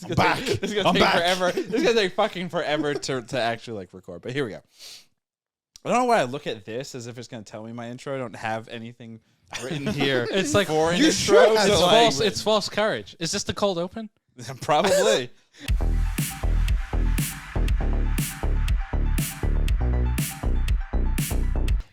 I'm back. It's gonna take forever. It's gonna take fucking forever to actually like record. But here we go. I don't know why I look at this as if it's gonna tell me my intro. I don't have anything written here. It's like for an you intro. should have it's So false. It's false courage. Is this the cold open? probably.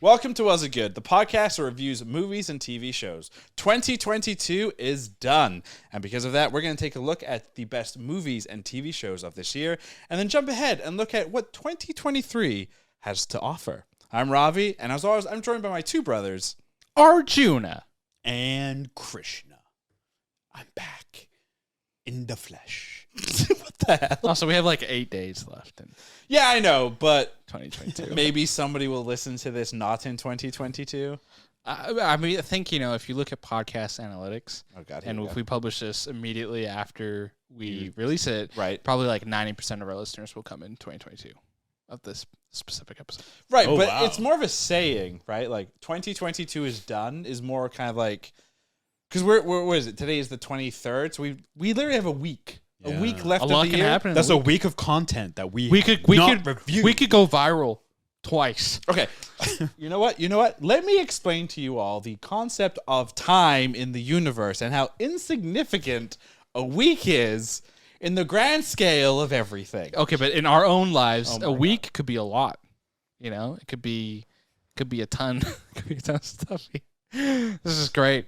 Welcome to Was It Good, the podcast that reviews movies and TV shows. 2022 is done, and because of that, we're going to take a look at the best movies and TV shows of this year, and then jump ahead and look at what 2023 has to offer. I'm Ravi, and as always, I'm joined by my two brothers, Arjuna. And Krishna. I'm back in the flesh. What the hell? Also, we have like 8 days left in Yeah, I know, but 2022. maybe somebody will listen to this not in 2022. I mean, I think, if you look at podcast analytics, Oh, God, and if we publish this immediately after we release it, Right. probably like 90% of our listeners will come in 2022 of this specific episode. Right, Oh, but wow. it's more of a saying, right? Like 2022 is done is more kind of like because we're what is it? Today is the 23rd, so we literally have a week left A of lot the can year. happen. in That's a a week. week of content that we could review. we could go viral twice. Okay, you know what? Let me explain to you all the concept of time in the universe and how insignificant a week is in the grand scale of everything. Okay, but in our own lives, Oh my a week could be a lot. It could be a ton. Could be a ton of stuff. This is great.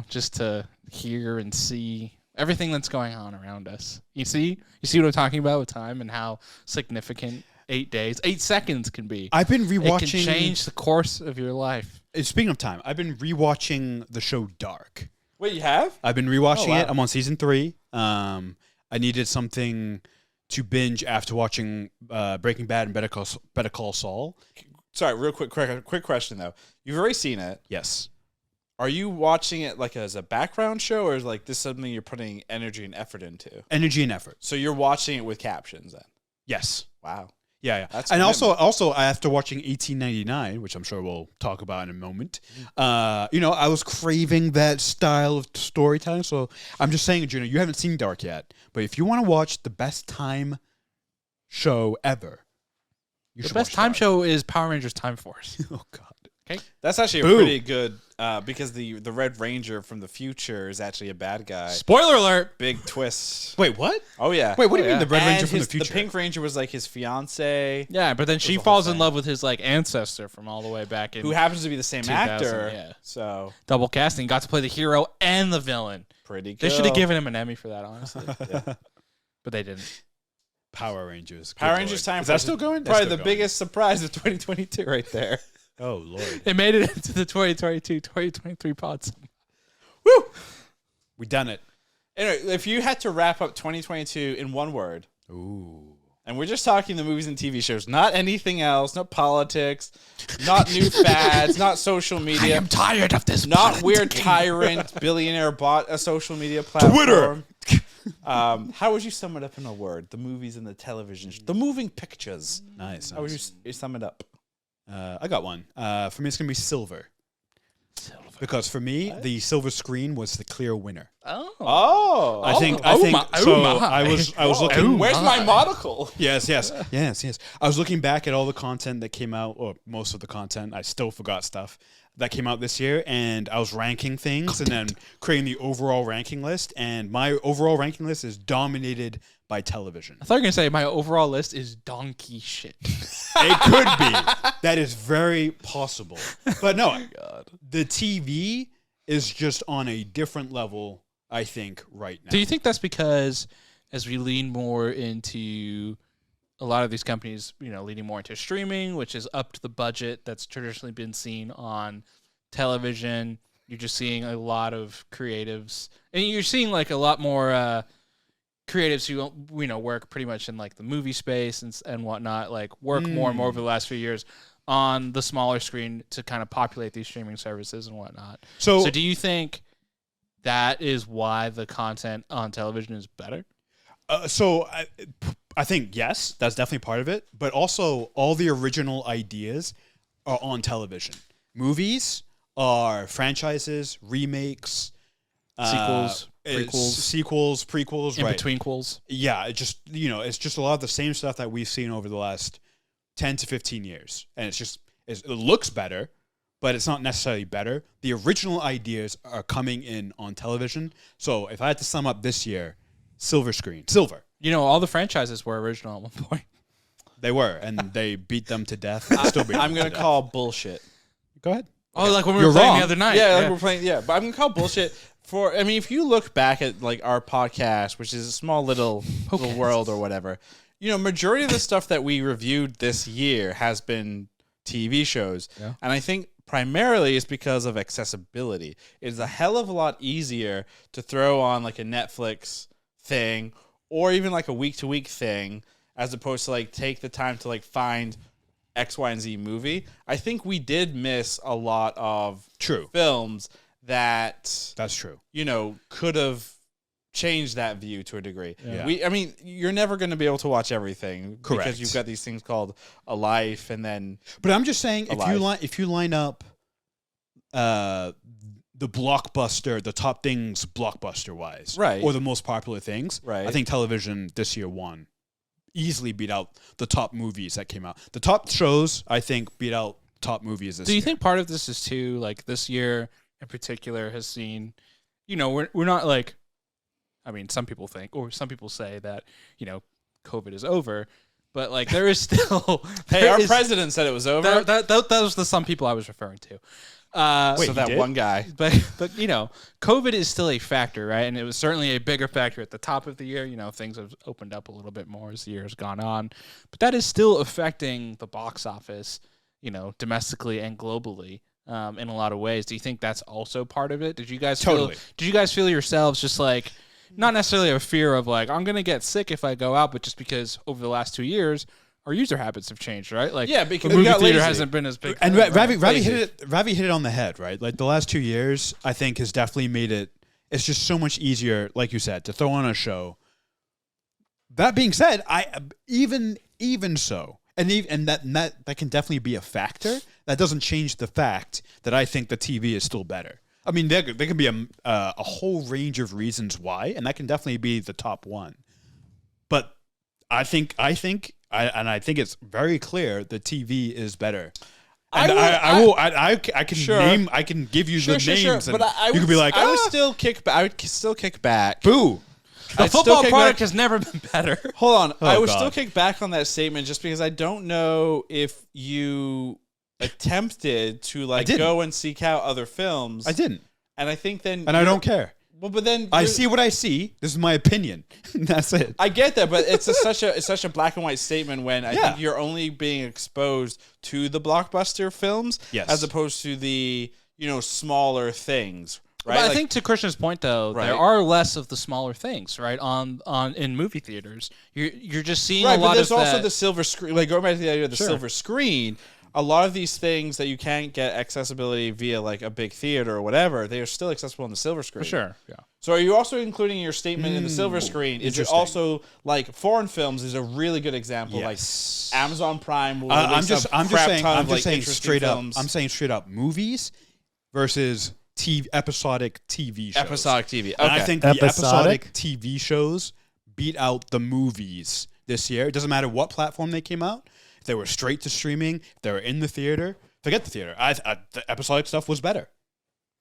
Just to hear and see everything that's going on around us. You see what I'm talking about with time and how significant 8 days, 8 seconds can be. I've been It rewatching. can change the course of your life. Speaking of time, I've been rewatching the show Dark. Wait, you have? I've been rewatching Oh, wow. it. I'm on season 3. I needed something to binge after watching Breaking Bad and Better Call Saul. Sorry, real quick question though. You've already seen it. Yes. Are you watching it like as a background show, or is like this something you're putting energy and effort into? Energy and effort. So you're watching it with captions then? Yes. Wow. Yeah. That's and commitment. also, after watching 1899, which I'm sure we'll talk about in a moment, I was craving that style of storytelling. So I'm just saying, Juno, you haven't seen Dark yet, but if you want to watch the best time show ever, you The should best watch time Dark. show is Power Rangers Time Force. Oh God. Okay. That's actually a Boo. pretty good because the Red Ranger from the future is actually a bad guy. Spoiler alert. Big twist. Wait, what? Oh yeah. Wait, what do you mean yeah. the Red And Ranger from the future? The Pink Ranger was like his fiance, Yeah, but then she a whole falls in thing. love with his ancestor from all the way back in who happens to be the same 2000, actor. yeah. So double casting. Got to play the hero and the villain. pretty good. They should have given him an Emmy for that, honestly. Yeah. But they didn't. Power Rangers. Good Power Lord. Rangers Time Is Force that still going? That's Probably still the going. biggest surprise of 2022 right there. Oh Lord. It made it into the 2022-2023 pods. Woo! We done it. Anyway, if you had to wrap up 2022 in one word, Ooh. and we're just talking the movies and TV shows, not anything else, not politics, not new fads, not social media, tired of this. not weird tyrant billionaire bought a social media platform. How would you sum it up in a word? The movies and the television, the moving pictures. Nice. How would you sum it up? I got one. For me, it's gonna be silver. Because for me, the silver screen was the clear winner. Oh, I think. oh I think. my- oh so my. I was looking. Where's my monocle? Yes. I was looking back at all the content that came out, or most of the content. I still forgot stuff that came out this year, and I was ranking things and then creating the overall ranking list. And my overall ranking list is dominated by television. I thought you were going to say my overall list is donkey shit. It could be. That is very possible. But no, the TV is just on a different level, I think, right now. Do you think that's because as we lean more into a lot of these companies, leaning more into streaming, which is up to the budget that's traditionally been seen on television, you're just seeing a lot of creatives, and you're seeing like a lot more creatives who work pretty much in like the movie space and whatnot, like work more and more over the last few years on the smaller screen to kind of populate these streaming services and whatnot. So do you think that is why the content on television is better? I think, yes, that's definitely part of it. But also, all the original ideas are on television. Movies are franchises, remakes, sequels, prequels, in right? between quels. Yeah, it's just a lot of the same stuff that we've seen over the last 10 to 15 years, and it looks better, but it's not necessarily better. The original ideas are coming in on television. So if I had to sum up this year, silver. All the franchises were original at one point. They were, and they beat them to death. Still beat I'm them going to call bullshit. Go ahead. Oh, like when we You're were playing wrong. the other night. Yeah, like we're playing. Yeah, but I'm going to call bullshit if you look back at like our podcast, which is a small little world or whatever, majority of the stuff that we reviewed this year has been TV shows. Yeah. And I think primarily it's because of accessibility. It's a hell of a lot easier to throw on like a Netflix thing or even like a week-to-week thing as opposed to like take the time to like find X, Y, and Z movie. I think we did miss a lot of films that's true. Could have changed that view to a degree. Yeah. You're never going to be able to watch everything. Correct. Because you've got these things called a life and then... But I'm just saying, if you line up the top things blockbuster-wise, right, or the most popular things, right, I think television this year easily beat out the top movies that came out. The top shows, I think, beat out top movies this year. Do you think part of this is too, like this year in particular has seen, we're not like, some people think, or some people say that, COVID is over, but like there is still... Hey, our president said it was over. That was the some people I was referring to. So that one guy. But COVID is still a factor, right? And it was certainly a bigger factor at the top of the year. Things have opened up a little bit more as the year has gone on. But that is still affecting the box office, domestically and globally in a lot of ways. Do you think that's also part of it? Did you guys feel yourselves just like, not necessarily a fear of like, I'm going to get sick if I go out, but just because over the last 2 years, our user habits have changed, right? Like, because the movie theater hasn't been as big. And Ravi hit it on the head, right? Like the last 2 years, I think has definitely made it. It's just so much easier, like you said, to throw on a show. That being said, even so, and that can definitely be a factor. That doesn't change the fact that I think the TV is still better. There can be a whole range of reasons why, and that can definitely be the top one. But I think it's very clear the TV is better. And I can give you the names, and you could be like, I would still kick back. Boo. The football product has never been better. Hold on, I would still kick back on that statement just because I don't know if you attempted to go and seek out other films. I didn't, and I think then, and I don't care. Well, but then I see what I see. This is my opinion. That's it. I get that, but it's such a black and white statement when I think you're only being exposed to the blockbuster films, as opposed to the smaller things. Right? But I think to Christian's point, though, there are less of the smaller things, right? On in movie theaters, you're just seeing a lot but there's of also that. The silver screen. Like going back to the idea of the silver screen, a lot of these things that you can't get accessibility via like a big theater or whatever, they are still accessible on the silver screen. For sure, yeah. So are you also including in your statement in the silver screen? Is it also like foreign films is a really good example? Yes. Like Amazon Prime will I'm just saying straight films. up. I'm saying straight up movies versus episodic TV shows. Episodic TV. Okay. And I think the episodic TV shows beat out the movies this year. It doesn't matter what platform they came out. If they were straight to streaming, if they were in the theater, forget the theater. The episodic stuff was better.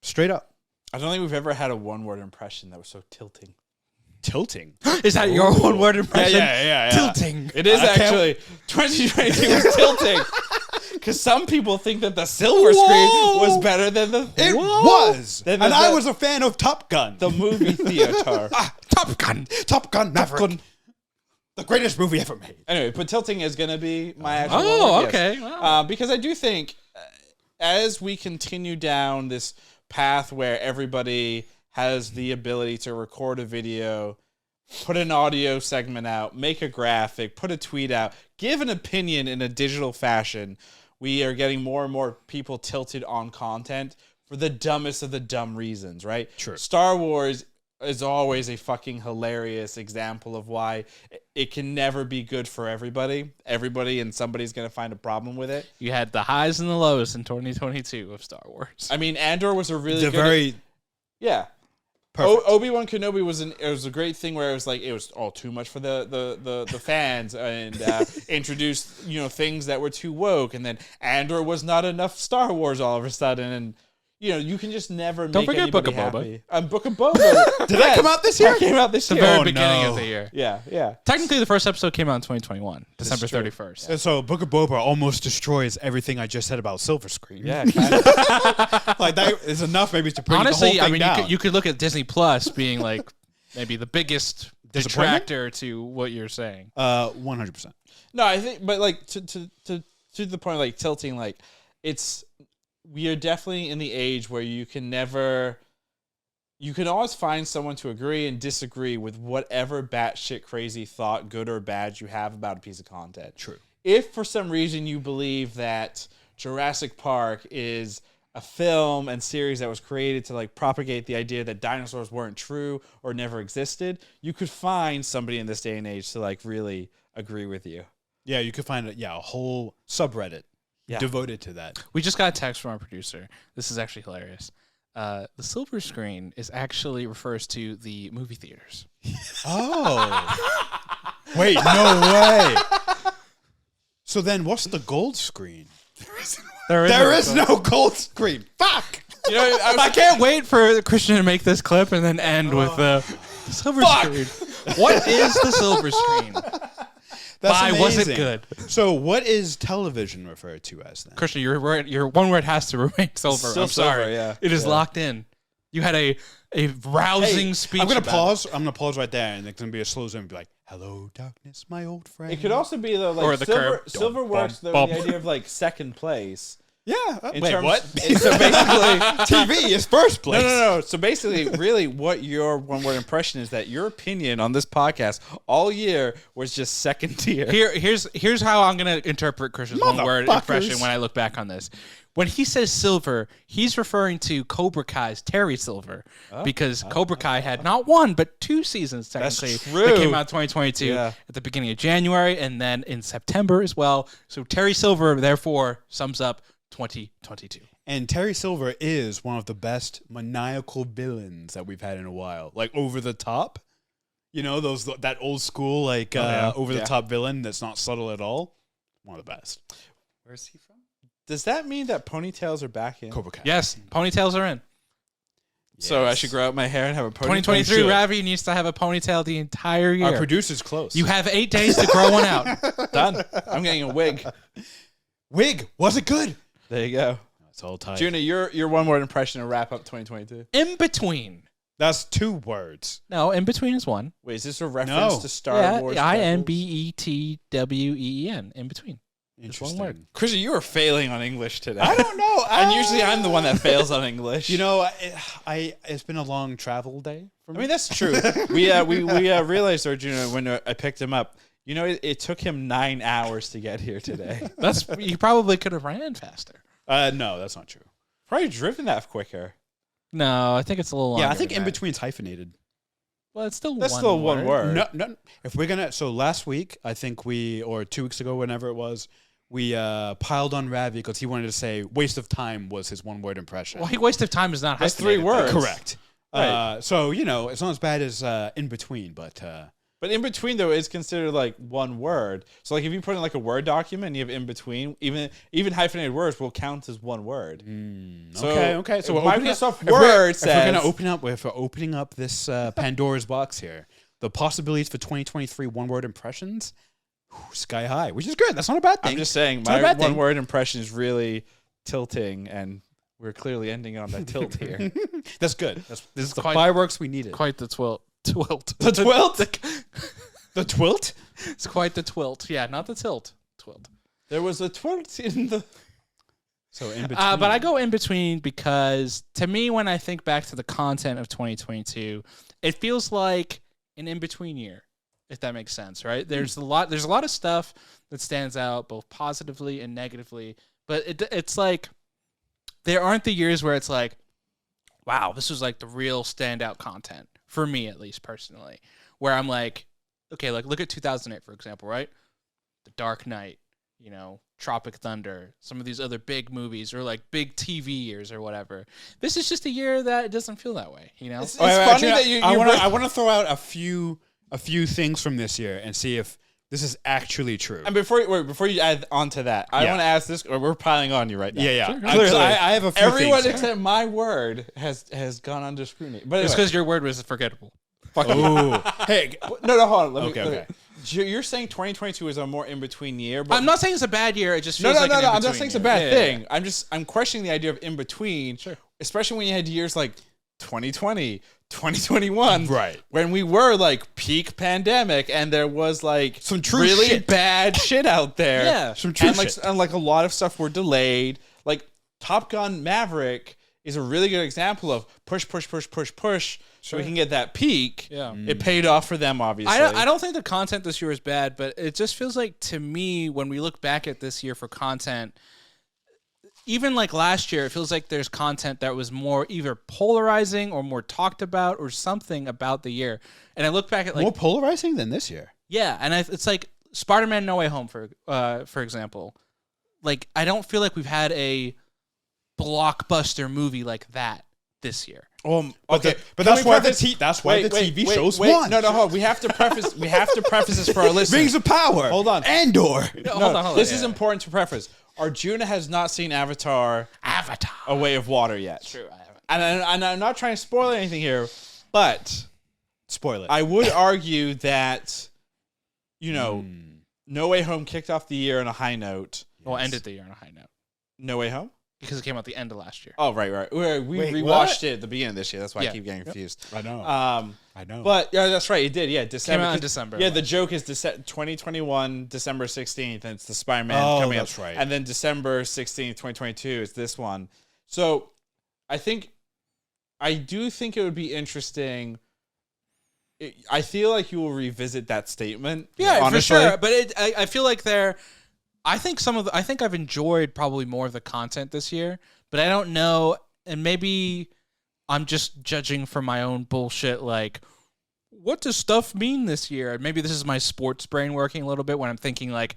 Straight up. I don't think we've ever had a one-word impression that was so tilting. Tilting? Is that your one-word impression? Yeah. Tilting. It is actually. 2022 was tilting. Because some people think that the silver screen was better than the... It was! I was a fan of Top Gun. The movie theater. Top Gun Maverick. The greatest movie ever made. Anyway, but tilting is going to be my actual... Oh, okay. Wow. Because I do think as we continue down this path where everybody has the ability to record a video, put an audio segment out, make a graphic, put a tweet out, give an opinion in a digital fashion, we are getting more and more people tilted on content for the dumbest of the dumb reasons, right? True. Star Wars is always a fucking hilarious example of why it can never be good for everybody. Everybody and somebody's going to find a problem with it. You had the highs and the lows in 2022 of Star Wars. I mean, Andor was a really good... Yeah. Perfect. Obi-Wan Kenobi was a great thing where it was all too much for the fans and introduced things that were too woke, and then Andor was not enough Star Wars all of a sudden, and you can just never Don't make forget anybody Book of Boba. happy. Book of Boba. Did that come out this year? That came out this The year. very Oh, beginning no. of the year. Yeah. Technically, the first episode came out in 2021, December true. 31st. And so Book of Boba almost destroys everything I just said about Silver Screen. Yeah, kind of. Like that is enough maybe to bring Honestly, the whole thing down. you could look at Disney Plus being like maybe the biggest Disappointment? detractor to what you're saying. 100%. No, I think, but like to the point, of, like tilting, like we are definitely in the age where you can always find someone to agree and disagree with whatever batshit crazy thought, good or bad, you have about a piece of content. True. If for some reason you believe that Jurassic Park is a film and series that was created to like propagate the idea that dinosaurs weren't true or never existed, you could find somebody in this day and age to like really agree with you. Yeah, you could find a whole subreddit devoted to that. We just got a text from our producer. This is actually hilarious. The silver screen actually refers to the movie theaters. Oh. Wait, no way. So then what's the gold screen? There is no gold screen. Fuck. I can't wait for Christian to make this clip and then end with the silver screen. What is the silver screen? That's Why was it amazing. good? So what is television referred to as then? Christian, your one word has to remain silver. Still I'm sorry. silver, yeah. It is Yeah. locked in. You had a rousing speech. I'm gonna about pause. I'm gonna pause right there, and it's gonna be a slow zoom. And be like, "Hello, darkness, my old friend." It could also be though, like Or the curb. silver works though bump. in the idea of like second place. Yeah. In Wait, terms- what? So basically, TV is first place. no. So basically, really, what your one-word impression is that your opinion on this podcast all year was just second tier. Here's how I'm gonna interpret Christian's one word Motherfuckers. impression when I look back on this. When he says silver, he's referring to Cobra Kai's Terry Silver because Cobra Kai had not one but two seasons technically true. that came out in 2022 Yeah. at the beginning of January and then in September as well. So Terry Silver therefore sums up 2022. And Terry Silver is one of the best maniacal villains that we've had in a while. Like over the top, that old school over the top villain that's not subtle at all. One of the best. Where's he from? Does that mean that ponytails are back in? Cobra Kai. Yes, ponytails are in. So I should grow out my hair and have a ponytail. 2023 should. Ravi needs to have a ponytail the entire year. Our producer's close. You have 8 days to grow one out. Done. I'm getting a wig. wig. Was it good? There you go. It's all tight. Juna, your one-word impression to wrap up 2022. In between. That's 2 words. No, in between is one. Wait, is this a reference No. to Star Wars? INBETWEEN. In between. Interesting. one word. Christian, you are failing on English today. I don't know. And usually I'm the one that fails on English. It's been a long travel day for I me. mean, that's true. we realized, Arjuna, when I picked him up, it took him 9 hours to get here today. You probably could have ran faster. No, that's not true. Probably driven that quicker. No, I think it's a little longer. Yeah, I think than in that. between's hyphenated. Well, it's still That's one still one word. No. If we're gonna, so last week I think or 2 weeks ago, whenever it was, we piled on Ravi because he wanted to say "waste of time" was his one-word impression. Well, waste of time is not That's hyphenated. 3 words. Correct. Right. So it's not as bad as in between, but But in between though is considered like one word. So like if you put in like a Word document and you have in between, even hyphenated words will count as one word. So okay. So if we're opening Microsoft if we're- Word if says we're gonna if we're opening up this Pandora's box here, the possibilities for 2023 one-word impressions, sky high, which is good. That's not a bad thing. I'm just saying It's not a my bad thing. one word impression is really tilting and we're clearly ending on that tilt here. That's good. This is the quite- fireworks we needed. Quite the twilt. The twilt. The twilt. It's quite the twilt. Yeah, not the tilt. Twilt. There was a twilt in the So in between. But I go in between because to me, when I think back to the content of 2022, it feels like an in-between year, if that makes sense, right? There's a lot of stuff that stands out both positively and negatively, but it's like there aren't the years where it's like, wow, this was like the real standout content for me, at least personally, where I'm like, okay, like look at 2008 for example, right? The Dark Knight, Tropic Thunder, some of these other big movies or like big TV years or whatever. This is just a year that it doesn't feel that way, It's funny that you I want to throw out a few things from this year and see if this is actually true. And before you add on to that, I want to ask this. Or we're piling on you right now. Yeah. Sure. Clearly, I have a few Everyone things. except my word has gone under scrutiny. But It's anyway, because your word was forgettable. Ooh. Hey, no, hold on. Let Okay, me. okay. You're saying 2022 is a more in between year, but I'm not saying it's a bad year. It just no. feels like an I'm not in-between saying it's a year. bad Yeah, thing. yeah. I'm questioning the idea of in between. Sure. Especially when you had years like 2020, 2021, Right. when we were like peak pandemic and there was like Some true really shit. bad shit out there. Yeah. Some true and shit. and like a lot of stuff were delayed. Like Top Gun Maverick is a really good example of push, so we can get that peak. Yeah. It paid off for them, obviously. I don't think the content this year is bad, but it just feels like to me when we look back at this year for content, even like last year, it feels like there's content that was more either polarizing or more talked about or something about the year. And I look back at like more polarizing than this year. yeah, and it's like Spider-Man: No Way Home for example. Like I don't feel like we've had a blockbuster movie like that this year. Okay, But Can that's we why preface- that's why the TV shows wait, won. No, hold on. We have to preface this for our listeners. Rings of Power. Hold on. Andor. Hold on. This Yeah, is yeah. important to preface. Arjuna has not seen Avatar: A Way of Water yet. True, I haven't. And I'm not trying to spoil anything here, but Spoil it. I would argue that, No Way Home kicked off the year on a high note. Well, ended the year on a high note No Way Home? because it came out the end of last year. Oh, right. We Wait, rewatched what? it at the beginning of this year. That's why I Yeah. keep getting confused. I know. I know. But yeah, that's right. It did. Yeah, December. Came out in 'cause- December. Yeah, the joke is 2021, December 16th, and it's the Spider-Man Oh, coming that's up. right. And then December 16th, 2022 is this one. So I do think it would be interesting. I feel like you will revisit that statement. Yeah, honestly. for sure. But I feel like I think I've enjoyed probably more of the content this year, but I don't know, and maybe I'm just judging from my own bullshit. Like, what does stuff mean this year? Maybe this is my sports brain working a little bit when I'm thinking like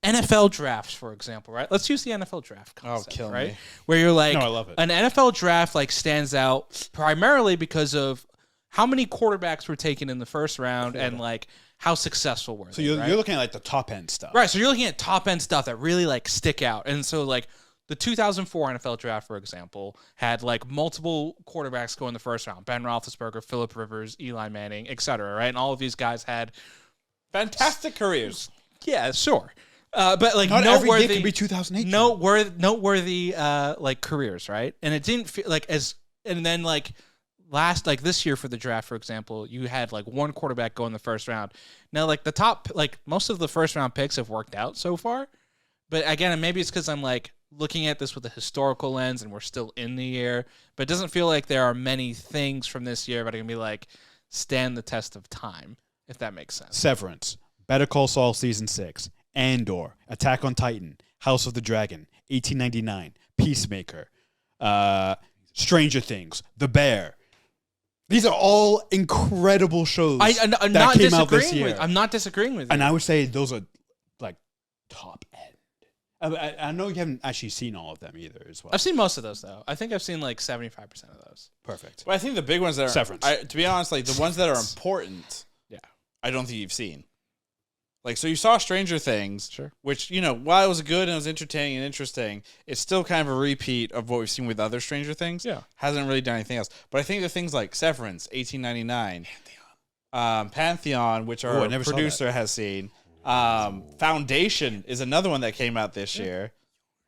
NFL drafts, for example, right? Let's use the NFL draft concept, kill right? me. Where you're like, No, I love it. an NFL draft like stands out primarily because of how many quarterbacks were taken in the first round and like how successful were so they, you're right? looking at like the top end stuff. Right, so you're looking at top end stuff that really like stick out. And so like the 2004 NFL draft, for example, had like multiple quarterbacks go in the first round. Ben Roethlisberger, Phillip Rivers, Eli Manning, etc. Right, and all of these guys had Fantastic careers. yeah, sure, but like Not every noteworthy day can be 2008. noteworthy like careers, right? And it didn't feel like and then like this year for the draft, for example, you had like one quarterback go in the first round. Now, like the top, like most of the first round picks have worked out so far. But again, maybe it's because I'm like looking at this with a historical lens and we're still in the year. But it doesn't feel like there are many things from this year that are going to be like stand the test of time, if that makes sense. Severance, Better Call Saul Season 6, Andor, Attack on Titan, House of the Dragon, 1899, Peacemaker, Stranger Things, The Bear. These are all incredible shows I'm that not came out this disagreeing year. with. I'm not disagreeing with you. And I would say those are like top end. I know you haven't actually seen all of them either as well. I've seen most of those though. I think I've seen like 75% of those. Perfect. But I think the big ones that are Severance. to be honest, like the ones that are important, Yeah. I don't think you've seen. Like, so you saw Stranger Things, Sure. which, while it was good and it was entertaining and interesting, it's still kind of a repeat of what we've seen with other Stranger Things. Yeah. Hasn't really done anything else. But I think the things like Severance, 1899, Pantheon, which Ooh, our I never saw producer has seen, Foundation is another one that came out this year.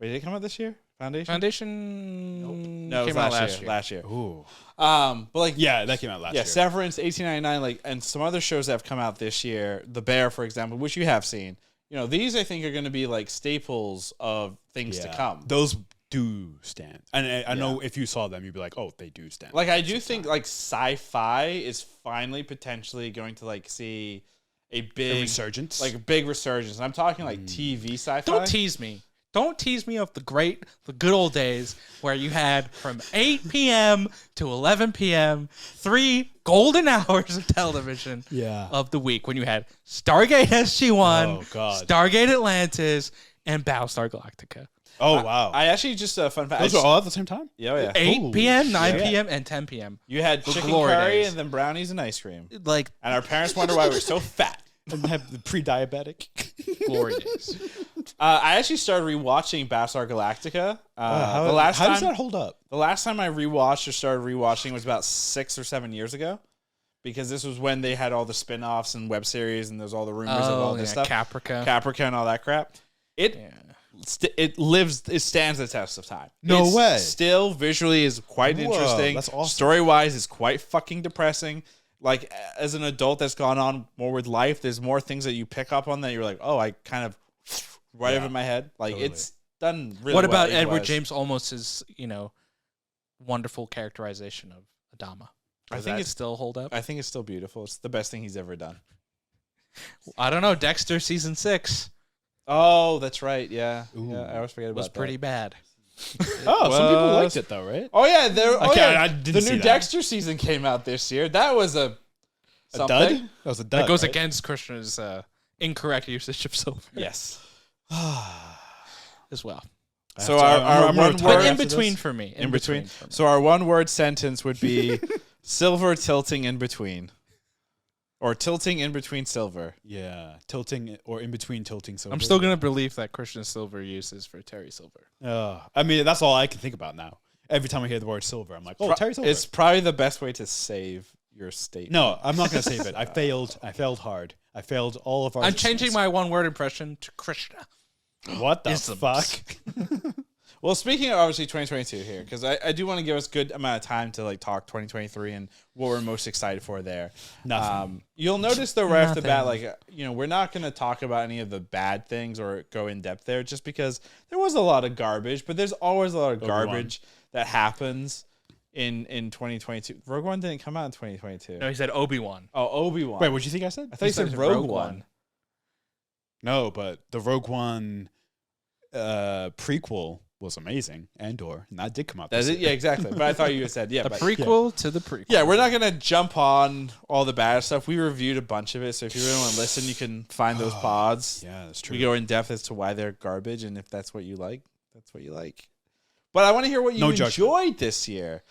Wait, did it come out this year? Foundation? No, it was came out last year. Ooh. But like, Yeah, that came out last yeah, year. Severance, 1899, like, and some other shows that have come out this year. The Bear, for example, which you have seen. These I think are going to be like staples of things to come. Those do stand. And I know if you saw them, you'd be like, oh, they do stand. Like, I do think like sci-fi is finally potentially going to like see a big resurgence. like a big resurgence. And I'm talking like TV sci-fi. Don't tease me. Don't tease me of the good old days where you had from 8 p.m. to 11 p.m. 3 golden hours of television Yeah. of the week when you had Stargate SG-1, Oh, God. Stargate Atlantis, and Battlestar Galactica. Oh wow! I actually just a fun fact. Those are all at the same time. Yeah. 8 p.m., 9 shit. p.m., and 10 p.m. You had The chicken glory curry days. and then brownies and ice cream. Like And our parents wonder why we're so fat. And have the pre-diabetic. glory days. I actually started rewatching Battlestar Galactica. How how does that hold up? The last time I rewatched or started rewatching was about 6 or 7 years ago, because this was when they had all the spin-offs and web series and there's all the rumors of all this stuff. Caprica and all that crap. It stands the test of time. No way. Still visually is quite interesting. That's awesome. Story-wise is quite fucking depressing. Like, as an adult that's gone on more with life, there's more things that you pick up on that you're like, oh, I kind of over in my head. Like, totally. it's done really What well about Edward age-wise. James Olmos's, wonderful characterization of Adama? Does that still hold up? I think it's still beautiful. It's the best thing he's ever done. I don't know. Dexter season 6 Oh, that's right. Yeah. Ooh. Yeah, I always forget about was that. pretty bad. Oh, some people Was- liked it though, right? Oh yeah, I didn't the see new that. Dexter season came out this year. That was a A something. dud? That was a dud. That goes right? against Krishna's incorrect usage of silver Yes. as well. So our I'm one gonna But word in between for me. in between. For me. So our one word sentence would be silver tilting in between, or tilting in between silver. Yeah, tilting or in between tilting. Silver. I'm still going to believe that Krishna's silver uses for Terry Silver. I mean, that's all I can think about now. Every time I hear the word silver, I'm like, oh, Terry Silver. It's probably the best way to save your statement. No, I'm not going to save it. I failed. I failed hard. I failed all of our. I'm changing my one word impression to Krishna. What the Isms. fuck? Well, speaking of obviously 2022 here, because I do want to give us good amount of time to like talk 2023 and what we're most excited for there. Nothing. You'll notice though right off the bat, Nothing. like we're not going to talk about any of the bad things or go in depth there, just because there was a lot of garbage, but there's always a lot of garbage that happens in 2022. Rogue One didn't come out in 2022. No, he said Obi-Wan. Oh, Obi-Wan. Wait, what did you think I said? I thought you said Rogue One. No, but the Rogue One prequel was amazing. Andor, and that did come out. That's this it. year. Yeah, exactly. But I thought you said The but prequel to the prequel. yeah, we're not gonna jump on all the bad stuff. We reviewed a bunch of it, so if you really want to listen, you can find those pods. Yeah, that's true. We go in depth as to why they're garbage, and if that's what you like, that's what you like. But I want to hear what you No enjoyed judgment. this year.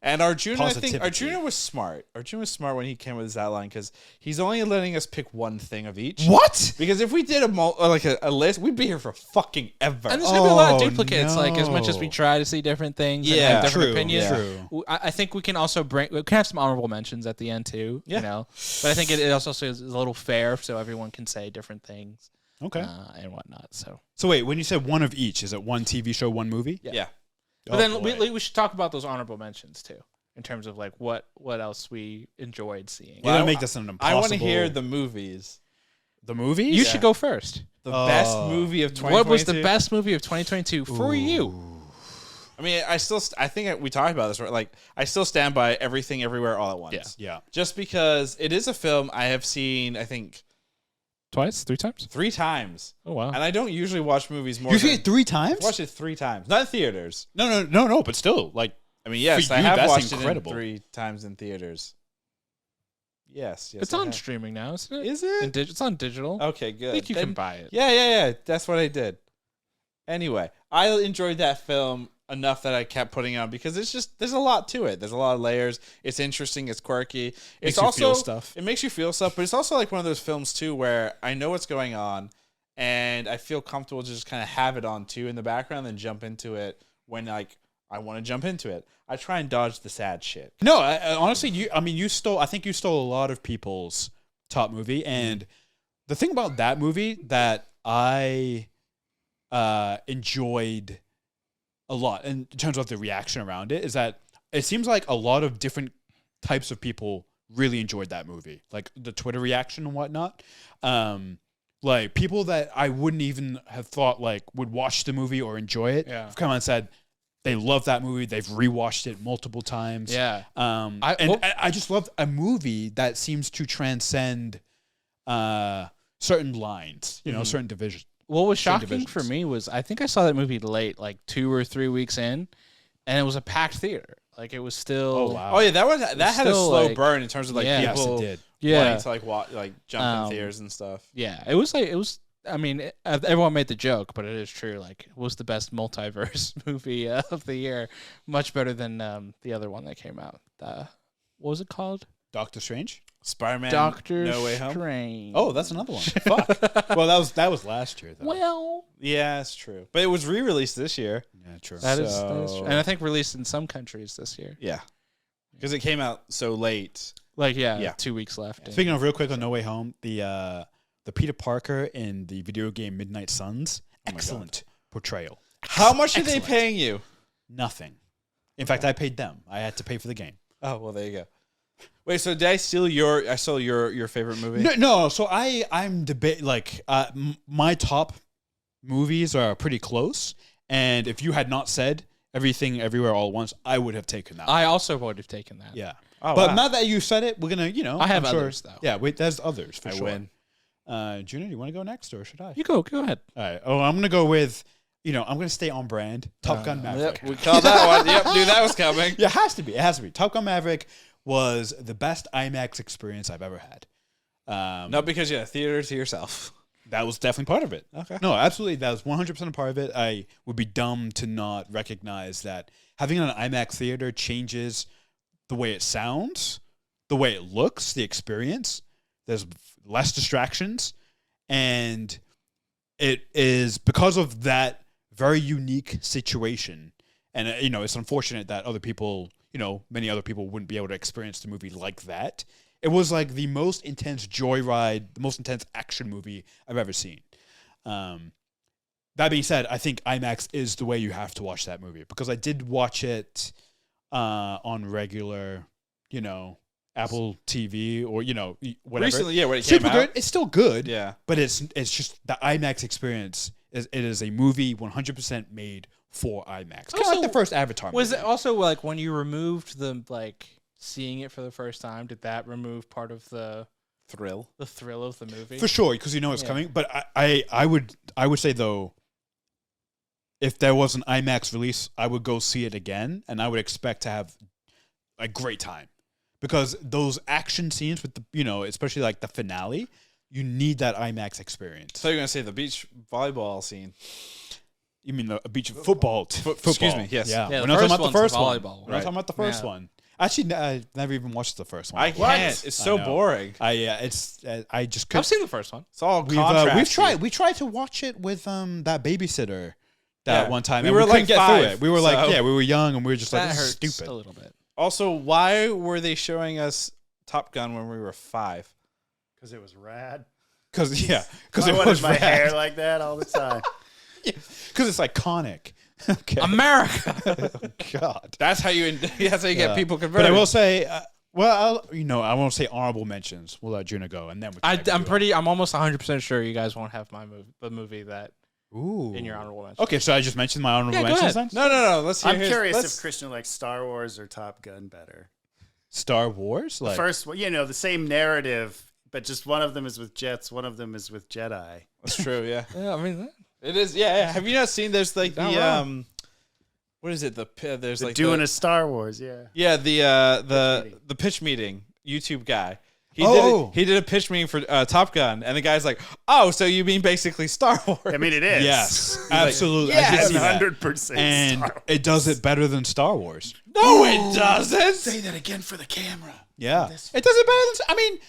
And Arjuna, I think Positivity. Arjuna was smart. Arjuna was smart when he came with his outline because he's only letting us pick one thing of each. What? Because if we did a list, we'd be here for fucking ever. And there's going to be a lot of Oh, duplicates. Like, as much as we no. try to see different things and Yeah, have different true, opinions, true. I think we can also we can have some honorable mentions at the end, too. Yeah. You know? But I think it also is a little fair so everyone can say different things Okay. and whatnot. So, So wait, when you said one of each, is it one TV show, one movie? yeah. But then we should talk about those honorable mentions, too, in terms of, like, what else we enjoyed seeing. You're gonna I- make this an impossible. I want to hear the movies. the movies. You should go first. The best movie of 2022. What was the best movie of 2022 for you? I mean, I think we talked about this, right? Like, I still stand by Everything Everywhere All at Once. Yeah. Yeah. Just because it is a film I have seen, I think, Twice? 3 times? 3 times. Oh, wow. And I don't usually watch movies more You than... see it 3 times? I've watched it 3 times. Not in theaters. No. But still, like, I mean, yes, For I you, have that's watched incredible. it 3 times in theaters. Yes. It's I on have. streaming now, isn't it? Is it? It's on digital. Okay, good. I think you Then- can buy it. Yeah. That's what I did. Anyway, I enjoyed that film enough that I kept putting it on because it's just there's a lot to it. There's a lot of layers. It's interesting. It's quirky. It's Makes you also feel stuff. It makes you feel stuff, but it's also like one of those films too where I know what's going on and I feel comfortable to just kind of have it on too in the background and jump into it when like I want to jump into it. I try and dodge the sad shit. No, honestly, I think you stole a lot of people's top movie, and the thing about that movie that I enjoyed a lot in terms of the reaction around it is that it seems like a lot of different types of people really enjoyed that movie, like the Twitter reaction and whatnot. Like people that I wouldn't even have thought like would watch the movie or enjoy it have come out and said they love that movie. They've rewatched it multiple times. Yeah. I just love a movie that seems to transcend certain lines, certain divisions. What was certain shocking for divisions. me was I think I saw that movie late, like 2 or 3 weeks in, and it was a packed theater. Like it was still. Oh, wow. Oh yeah, that had a still, slow like- burn in terms of like Yeah. Yes, people it did. Yeah. wanting to like jump in theaters and stuff. Yeah. It was like it was I mean, everyone made the joke, but it is true. Like, it was the best multiverse movie of the year. Much better than the other one that came out. What was it called? Doctor Strange. Spider-Man Doctor No Way Home. Strange. Oh, that's another one. Fuck. Well, that was last year though. Well, Yeah, that's true. But it was re-released this year. Yeah, true. that is true. So- And I think released in some countries this year. Yeah. Because it came out so late. Like, Yeah. 2 weeks left. Speaking of real quick on No Way Home, the Peter Parker in the video game Midnight Suns, excellent portrayal. How much are they Excellent. paying you? Nothing. In fact, I paid them. I had to pay for the game. Oh, well, there you go. Wait, so did I steal your favorite movie? No. So I'm debate like my top movies are pretty close, and if you had not said Everything Everywhere All at Once, I would have taken that. I also would have taken that. Yeah. Oh, But wow. now that you said it, we're gonna, I have I'm sure- others, though. Yeah, wait, there's others for I sure. win. Junior, do you want to go next or should I? You go ahead. All right. Oh, I'm gonna go with, I'm gonna stay on brand. Top Gun Maverick. Yep, we called that one. Yep, knew that was coming. Yeah, it has to be. It has to be. Top Gun Maverick was the best IMAX experience I've ever had. Not because you had a theater to yourself. That was definitely part of it. Okay. No, absolutely. That was 100% a part of it. I would be dumb to not recognize that having an IMAX theater changes the way it sounds, the way it looks, the experience. There's less distractions. And it is because of that very unique situation. And, it's unfortunate that other people, many other people wouldn't be able to experience the movie like that. It was like the most intense joyride, the most intense action movie I've ever seen. That being said, I think IMAX is the way you have to watch that movie because I did watch it on regular, Apple TV or whatever. Recently, yeah, when it Super came good. out. It's still good. Yeah. But it's just the IMAX experience. It is a movie 100% made for IMAX. Kind of like the first Avatar. Was movie. it also like when you removed the seeing it for the first time? Did that remove part of the Thrill. thrill of the movie? For sure, because it's Yeah. coming. But I would say though, if there was an IMAX release, I would go see it again, and I would expect to have a great time because those action scenes with the especially like the finale, you need that IMAX experience. So you're gonna say the beach volleyball scene? You mean the beach football? Football. Excuse me, yes. Yeah. Yeah, We're the not talking first about the one's first the one. volleyball, We're not right? talking about the first Yeah. one. Actually, I never even watched the first one. I can't. It's so I know. boring. I just couldn't. I've seen the first one. It's all We've contrasty. we tried to watch it with that babysitter that Yeah. one time. We and were couldn't like get 5, through it. We were like, so- we were young and we were just like, That this is hurts stupid. a little bit. Also, why were they showing us Top Gun when we were 5? Because it was rad. Because I it wanted was my hair rad. like that all the time. Because it's iconic. Okay. America. Oh, God. That's how you. That's how you get people But converted. I will say, I won't say honorable mentions. We'll let Juna go, and then we can I'm almost 100% sure you guys won't have the movie that Ooh. in your honorable mention. Okay, so I just mentioned my honorable Yeah, go mentions ahead. then. No. Let's hear I'm his- curious let's- if Christian likes Star Wars or Top Gun better. Star Wars, The like first one, the same narrative, but just one of them is with jets, one of them is with Jedi. That's true. Yeah, Yeah, I mean, it is. Yeah. Have you not seen? There's like Not the wrong. What is it? There's like Doing the, a Star Wars, yeah. Yeah, the meeting. the pitch meeting YouTube guy. Oh. He did a pitch meeting for Top Gun, and the guy's like, "Oh, so you mean basically Star Wars?" I mean, it is. yes, like, absolutely. I did yes, see that. 100%. And Star Wars. it does it better than Star Wars. No, it doesn't. Say that again for the camera. Yeah, it does it better than. I mean,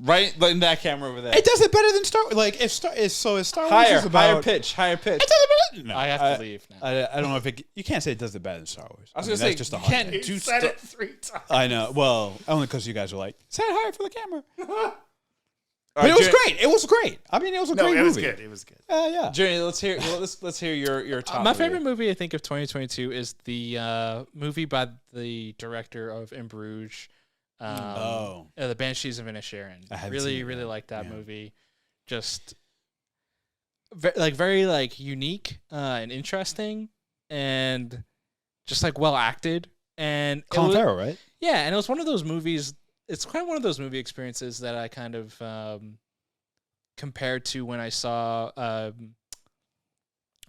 Right in that camera over there. it does it better than Star. Like if Star Wars Higher, is about higher pitch. It does it better. No, I have to leave now. I don't know if you can't say it does it better than Star Wars. I was mean, gonna say that's just a you hot can't take. He do said stuff. it 3 times. I know. Well, only because you guys are like say it higher for the camera. All But right, it was Junior- great. It was great. I mean, it was a No, great it was movie. good. It was good. Yeah. Junior, let's hear your top. My movie. favorite movie, I think, of 2022 is the movie by the director of In Bruges, the Banshees of Inisherin. I haven't Really, seen it really yet. like that Yeah. movie. Just very unique and interesting, and just well acted. And it Colin was- Farrell, right? yeah, and it was one of those movies. It's kind of one of those movie experiences that I kind of compared to when I saw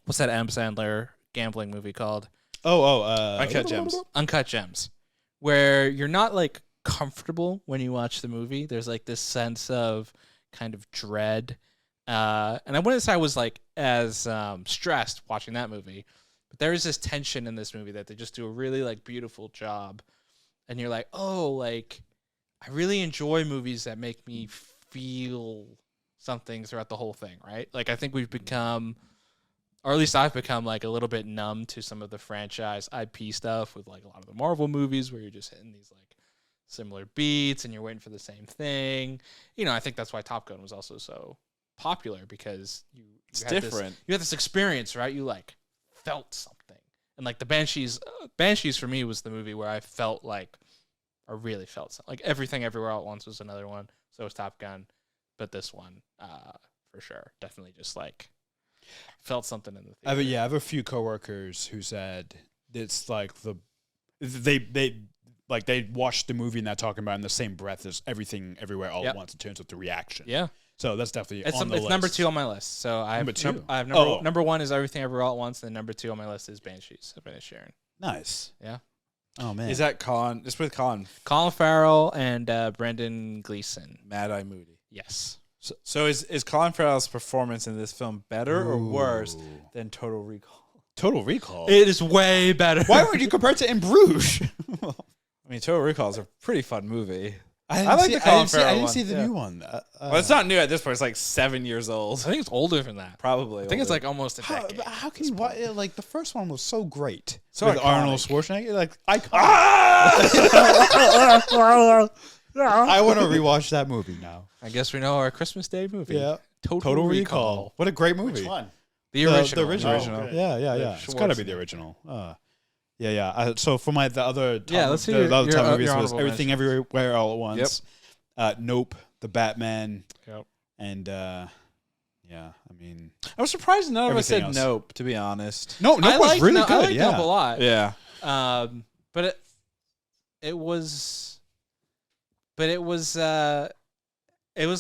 what's that Adam Sandler gambling movie called? Uncut Gems. Uncut Gems, where you're not comfortable when you watch the movie. There's this sense of kind of dread And I wouldn't say I was like as stressed watching that movie, but there is this tension in this movie that they just do a really like beautiful job, and you're like, oh, like I really enjoy movies that make me feel something throughout the whole thing, right? Like I think we've become, or at least I've become, like a little bit numb to some of the franchise IP stuff with like a lot of the Marvel movies where you're just hitting these like similar beats and you're waiting for the same thing. You know, I think that's why Top Gun was also so popular, because It's had different. you had this experience, right? You like felt something, and like the Banshees for me was the movie where I felt like I really felt something. Like Everything Everywhere All at Once was another one. So was Top Gun, but this one, for sure, definitely just like felt something in the theater. I have a few coworkers who said it's like they watched the movie and they're talking about it in the same breath as Everything Everywhere All at Once in terms of the reaction. Yeah. So that's definitely It's on the list. number 2 on my list. So I have Number two? I have number 1 is Everything Everywhere All at Once, and then number 2 on my list is Banshees of Inisherin. Nice. Yeah. Oh man. Is that Colin? It's with Colin. Colin Farrell and Brendan Gleeson. Mad Eye Moody. Yes. So is Colin Farrell's performance in this film better or worse Ooh. than Total Recall? Total Recall? It is way better. Why would you compare it to In Bruges? I mean, Total Recall is a pretty fun movie. I like the Colin Farrell I didn't one, see the yeah. new one. Well, it's not new at this point. It's like 7 years old. I think it's older than that. Probably. I think it's older. like almost a How, decade. but how can you watch it? Like the first one was so great. So with iconic. Arnold Schwarzenegger, like iconic. Ah! I want to rewatch that movie now. I guess we know our Christmas Day movie. Yeah, Total Recall. What a great movie. Which one? The original. The original. Oh, okay. Yeah. It's got to be the original. So for my the other top, Yeah, let's the, hear the other your- top movies your was honorable Everything Everywhere All at Once. Nope, The Batman. Yep. And I mean, I was surprised none of us said Everything else. Nope, to be honest. Nope I was liked really I good. liked Yeah. Nope a lot. Yeah. But it was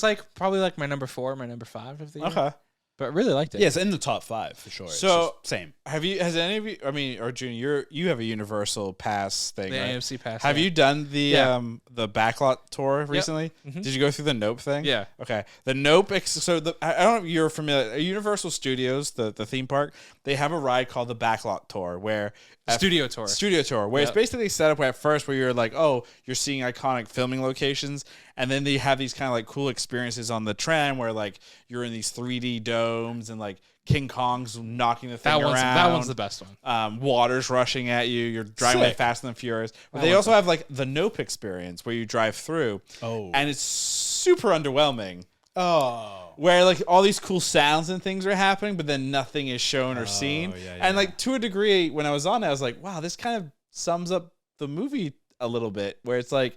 like probably like my number 4, my number 5 of the year. Okay. But I really liked it. Yeah, it's in the top 5 for sure. It's So- just same. Has any of you, I mean, or Junior, you have a Universal Pass thing, The right? AMC Pass. Have yeah. you done the Yeah. the backlot tour recently? Mhm. Did you go through the Nope thing? Yeah. Okay. The Nope. So I don't know if you're familiar. Universal Studios, the theme park, they have a ride called the Backlot Tour, where Studio tour. Studio tour, where it's Yep. basically set up at first where you're like, oh, you're seeing iconic filming locations, and then they have these kind of like cool experiences on the tram where like you're in these 3D domes and like King Kong's knocking the thing around. That one's the best one. Water's rushing at you. You're driving way Sick. faster than Furious. But That they one's also have like the Nope experience where you drive through, Oh. and it's super underwhelming. Oh. Where like all these cool sounds and things are happening, but then nothing is shown or seen. yeah, And yeah. like to a degree, when I was on it, I was like, wow, this kind of sums up the movie a little bit. Where it's like,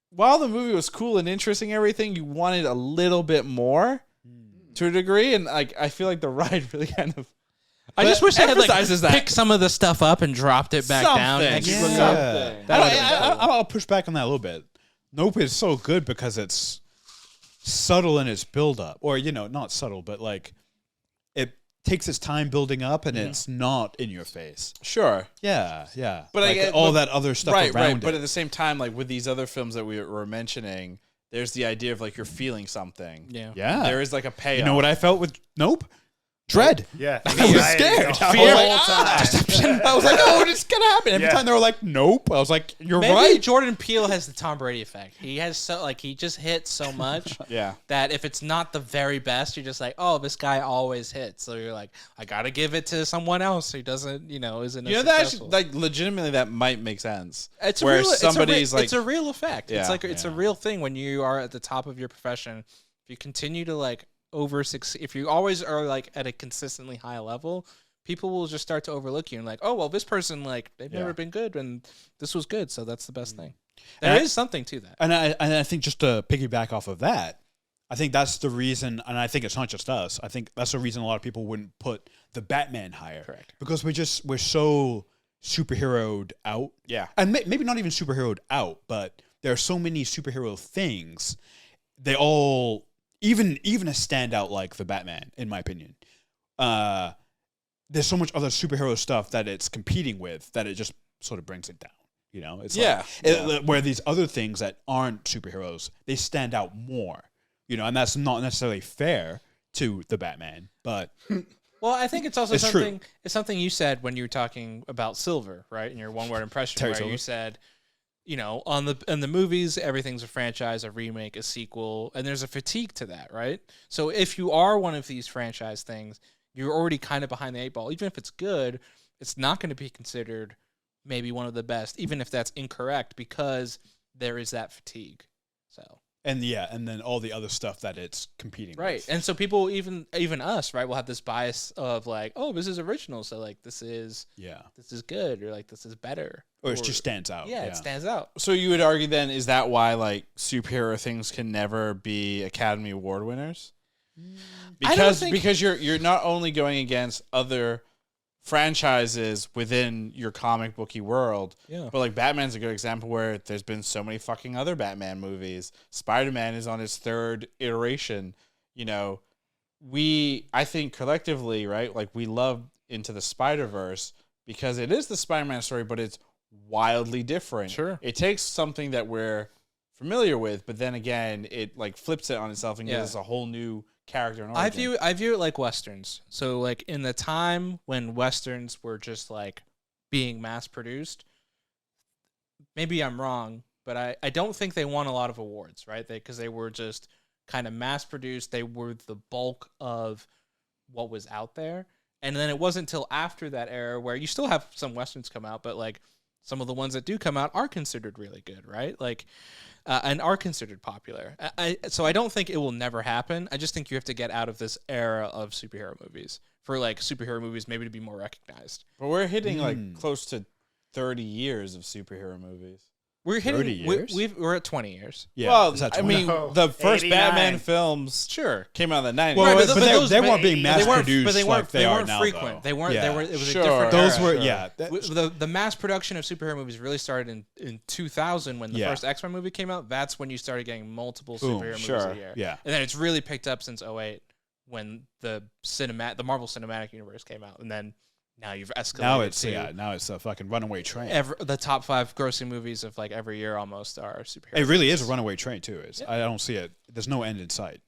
while the movie was cool and interesting, and everything, you wanted a little bit more to a degree, and like I feel like the ride really kind of. I just wish they had like emphasizes that. picked some of the stuff up and dropped it back down. Something. next to Yeah. it. Something. That would've been cool. I'll push back on that a little bit. Nope is so good because it's subtle in its build-up. Or, not subtle, but like it takes its time building up and it's not in your face. Sure. Yeah. But like I- all but- that other stuff Right. around it. But at the same time, like with these other films that we were mentioning, there's the idea of like you're feeling something. Yeah. yeah. There is like a payoff. You know what I felt with Nope? Dread. Yeah. I was scared. The I was whole like, time. deception. I was like, oh, it's gonna happen. Every Yeah. time they were like, nope. I was like, you're Maybe right. Jordan Peele has the Tom Brady effect. He has he just hits so much Yeah. that if it's not the very best, you're just like, oh, this guy always hits. So you're like, I gotta give it to someone else who doesn't, isn't. You know as that successful. actually, like legitimately that might make sense. It's a where real, somebody's like it's a real effect. Yeah, It's like it's a yeah. real thing when you are at the top of your profession. If you continue to like if you always are like at a consistently high level, people will just start to overlook you and like, oh well, this person like they've never been good and this was good, so that's the best thing. There And is something to that. And I think just to piggyback off of that, I think that's the reason, and I think it's not just us. I think that's the reason a lot of people wouldn't put the Batman higher. Correct. Because we're so superheroed out. Yeah. And maybe not even superheroed out, but there are so many superhero things. They all even a standout like the Batman, in my opinion. There's so much other superhero stuff that it's competing with that it just sort of brings it down. It's where these other things that aren't superheroes, they stand out more. And that's not necessarily fair. to the Batman. But Well, I think it's also It's true. something. It's something you said when you were talking about Silver, right? In your one-word impression, Terry where Silver. you said, in the movies, everything's a franchise, a remake, a sequel, and there's a fatigue to that, right? So if you are one of these franchise things, you're already kind of behind the eight ball. Even if it's good, it's not going to be considered maybe one of the best, even if that's incorrect, because there is that fatigue. So. and then all the other stuff that it's competing Right. with. And so people, even us, right, will have this bias of like, oh, this is original, so like this is good, or like this is better. Or it just stands out. Yeah, it stands out. So you would argue then, is that why like superhero things can never be Academy Award winners? I don't think- Because you're not only going against other franchises within your comic booky world, but like Batman's a good example where there's been so many fucking other Batman movies. Spider-Man is on his third iteration. I think collectively, right, like we love Into the Spider-Verse because it is the Spider-Man story, but it's wildly different. Sure. It takes something that we're familiar with, but then again, it like flips it on itself and gives us a whole new character and origin. I view it like westerns. So like in the time when westerns were just like being mass produced, maybe I'm wrong, but I don't think they won a lot of awards, right? Because they were just kind of mass produced. They were the bulk of what was out there. And then it wasn't until after that era where you still have some westerns come out, but like some of the ones that do come out are considered really good, right? Like, and are considered popular. So I don't think it will never happen. I just think you have to get out of this era of superhero movies for like superhero movies maybe to be more recognized. But we're hitting like close to 30 years of superhero movies. We're hitting 30 years? we're at 20 years. Yeah. Well, Is that I 20? mean, No, the first 89. Batman films Sure. came out in the 90s. Well, Right, but those- they weren't being mass They weren't, produced but they weren't, like they are weren't now, frequent. though. They weren't. Yeah. They were. It was Sure. a different Those era. were Sure. The mass production of superhero movies really started in 2000 when the first X-Men movie came out. That's when you started getting multiple superhero movies a year. Yeah. And then it's really picked up since 2008 when the Marvel Cinematic Universe came out, and then now you've escalated now it's a fucking runaway train. the top 5 grossing movies of like every year almost are superhero. It really is a runaway train too. I don't see it. There's no end in sight.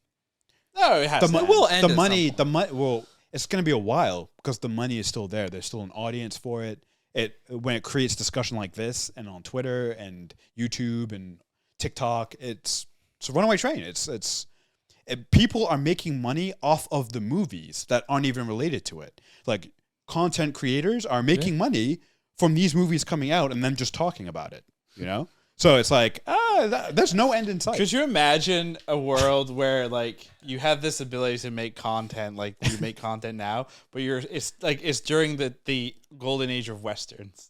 No, it has The, to mo- end. will end the at money, some the money. Well, it's going to be a while because the money is still there. There's still an audience for it. When it creates discussion like this, and on Twitter and YouTube and TikTok, it's a runaway train. People are making money off of the movies that aren't even related to it. Like content creators are making money from these movies coming out and them just talking about it. So it's like there's no end in sight. Could you imagine a world where like you have this ability to make content like you make content now, but it's during the golden age of westerns?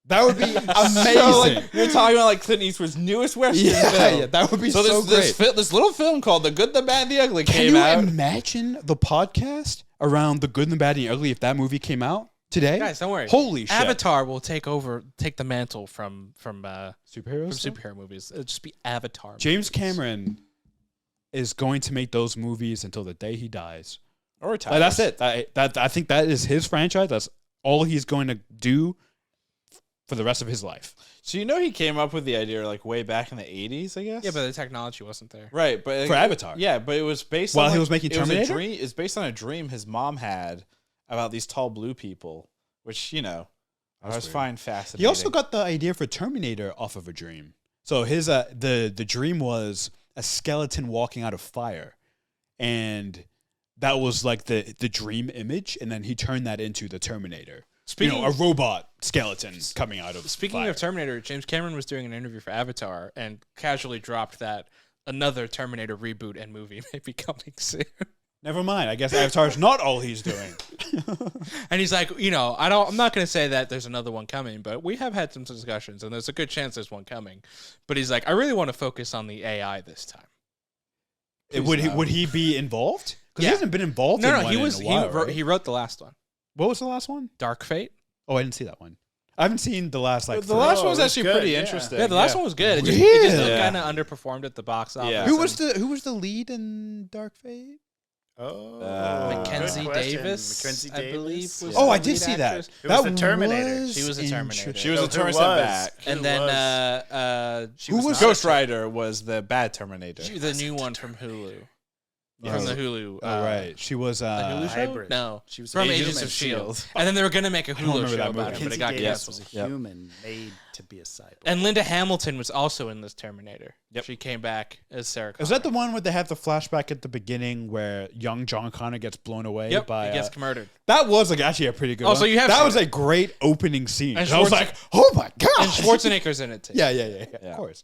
That would be amazing. So, like, you're talking about like Clint Eastwood's newest western film. That would be So so great. this little film called The Good, the Bad, and the Ugly Can came you out. imagine the podcast around The Good, the Bad, and the Ugly if that movie came out today? Guys, don't worry. Holy shit. Avatar will take the mantle from Superheroes? superhero movies. It'll just be Avatar. James Cameron is going to make those movies until the day he dies. Or Like, that's it. I think that is his franchise. That's all he's going to do for the rest of his life. So he came up with the idea like way back in the 80s, I guess? Yeah, but the technology wasn't there. Right, but For Avatar. Yeah, but it was based While on he like, was making it was a Terminator? dream. It's based on a dream his mom had about these tall blue people, which I was find fascinating. He also got the idea for Terminator off of a dream. So his the dream was a skeleton walking out of fire, and that was like the dream image, and then he turned that into the Terminator. A robot skeleton coming out of Speaking fire. of Terminator, James Cameron was doing an interview for Avatar and casually dropped that another Terminator reboot and movie may be coming soon. Never mind. I guess Avatar's not all he's doing. And he's like, I'm not going to say that there's another one coming, but we have had some discussions and there's a good chance there's one coming. But he's like, I really want to focus on the AI this time. Would he be involved? Because Yeah. he hasn't been involved in one in a while, right? he wrote the last one, What was the last one? Dark Fate. Oh, I didn't see that one. I haven't seen the last The three. last Oh, one was it was actually good, pretty yeah. interesting. Yeah, the last one was good. It just Really? kind of underperformed at the box office. Yeah. Who was the lead in Dark Fate? Oh, Mackenzie good question. Davis, Mackenzie I believe, Davis. was Oh, the I did lead see that. actress. Who was That the Terminator? She was the Terminator. interesting. She was a Who turn was? back. Who And then was? she Who was was not- Ghost Rider was the bad Terminator. the new one from Hulu. from the Hulu. Oh, right. She was The Hulu show? Hybrid. No, She was from a Agents human of Shield. Shield. And then they were gonna make a Hulu remember show that about movie. it, but it Kinsey got Davis canceled. was a human made to be a cyborg. And Linda Hamilton was also in this Terminator. Yep. She came back as Sarah Connor. Is that the one where they have the flashback at the beginning where young John Connor gets blown away Yep, by? he gets murdered. That was like actually a pretty good. Oh, one. so you have that seen was it. a great opening scene. And I was Schwarzenegger- like, oh my god! And Schwarzenegger's in it too. yeah, Yeah. of course.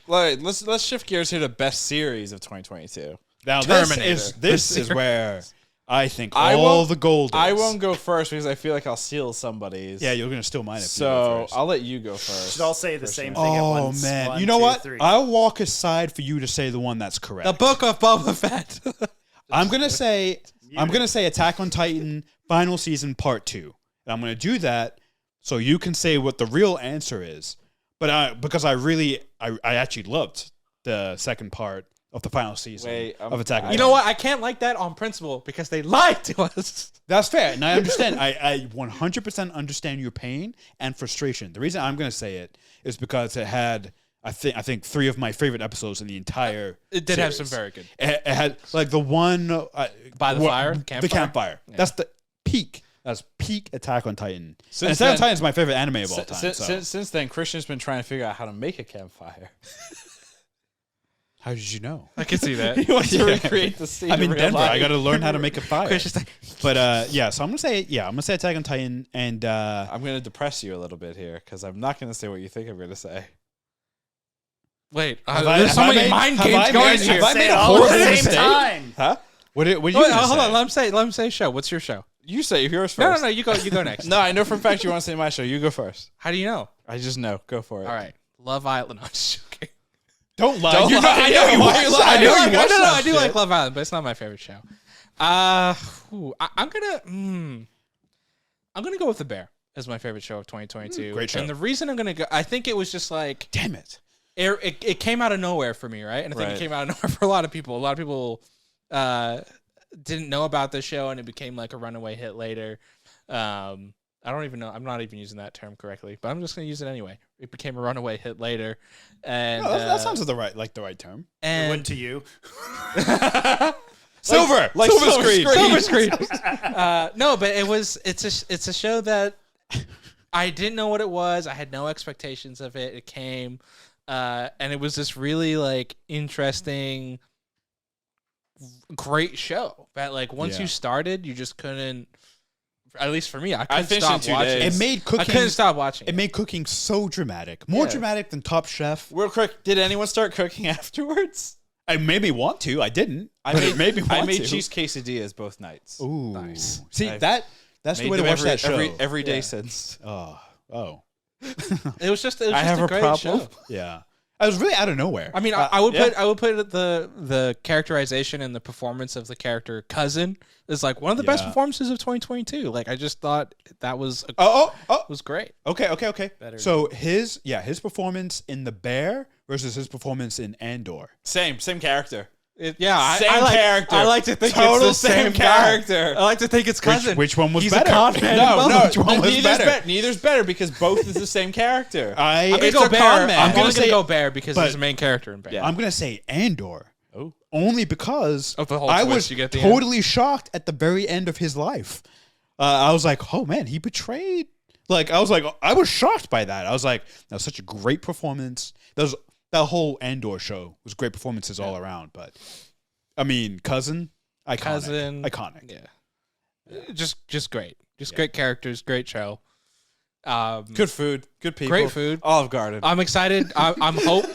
Let's shift gears here to best series of 2022. Now Terminator. this is where I think I all won't- the gold. Is. I won't go first because I feel like I'll steal somebody's. Yeah, you're gonna steal mine. If you So go first. I'll let you go first. Should all say the same thing at Oh once. man, 1, you know 2, what? 3. I'll walk aside for you to say the one that's correct. The Book of Boba Fett. I'm gonna say Attack on Titan final season part 2. And I'm gonna do that so you can say what the real answer is. But because I actually loved the second part of the final season of Attack on Titan. You know what? I can't like that on principle because they lied to us. That's fair, and I understand. I 100% understand your pain and frustration. The reason I'm gonna say it is because it had I think 3 of my favorite episodes in the entire. It did have series. some very good. It had like the one By the fire? the Campfire? campfire. Yeah. That's the peak. That's peak Attack on Titan. Since And Attack on then- Titan is my favorite anime of all time. so. Since then, Christian's been trying to figure out how to make a campfire. How did you know? I can see that. He wants to Yeah. recreate the scene. I'm in real Denver. life. I got to learn how to make a fire. Chris just like, But yeah, so I'm gonna say Attack on Titan, and I'm going to depress you a little bit here because I'm not going to say what you think I'm going to say. wait, have there's so I many made- mind have games I going made- here. have I Say made it a all at horrible the same mistake? time. Huh? What are you Wait, gonna hold say? on. Let me say show. What's your show? You say yours first. No. You go next. No, I know for a fact you want to say my show. You go first. How do you know? I just know. Go for it. All right, Love Island. I'm just joking. Don't lie. Don't You know- lie. I know you Why watch you that. lying? I know I you know watch No, that I do shit. like Love Island, but it's not my favorite show. I'm gonna go with The Bear as my favorite show of 2022. Great show. And the reason I'm gonna go, I think it was just like Damn it. it came out of nowhere for me, right? And I think Right. it came out of nowhere for a lot of people. A lot of people didn't know about this show, and it became like a runaway hit later. I don't even know. I'm not even using that term correctly, but I'm just going to use it anyway. It became a runaway hit later, and No, that sounds like the right term. It and went to you. Silver, like silver Silver screen. Screen. Silver Screen. No, but it's a show that I didn't know what it was. I had no expectations of it. It came, and it was this really like interesting, great show that like once Yeah. you started, you just couldn't. At least for me, I couldn't finished in stop 2 watching. days. It made I cooking. couldn't stop watching. It made cooking so dramatic, more Yeah. dramatic than Top Chef. Real quick, did anyone start cooking afterwards? It made me want to. I didn't. I but made, it made me want I made to. cheese quesadillas both nights. Ooh, Nice. See I've that's the Made way to them watch that show. every day Yeah. since. Oh, It was just I have a a great problem. show. yeah. I was really out of nowhere. I mean, I would yeah. put the characterization and the performance of the character Cousin is like one of the best Yeah. performances of 2022. Like I just thought that was Oh. was great. Okay. Better So his performance in The Bear versus his performance in Andor. Same character. Same character. I like to think Total it's the same same guy. character. I like to think it's Cousin. Which one was He's better? a con man. No, Which one was neither's better? Neither's better because both is the same character. I'm I'm gonna It's go a Bear. con man. I'm gonna only say- gonna go Bear because but- he's the main character in Bear. Yeah. I'm gonna say Andor. Oh. Only because Of the whole I twist was you get at the end. totally shocked at the very end of his life. I was like, oh man, he betrayed. I was shocked by that. I was like, that was such a great performance. That whole Andor show was great performances all around. But I mean, Cousin, iconic. Yeah. Just great. Just great characters, great show. Good food, good people. Great food. Olive Garden. I'm excited. I'm hope.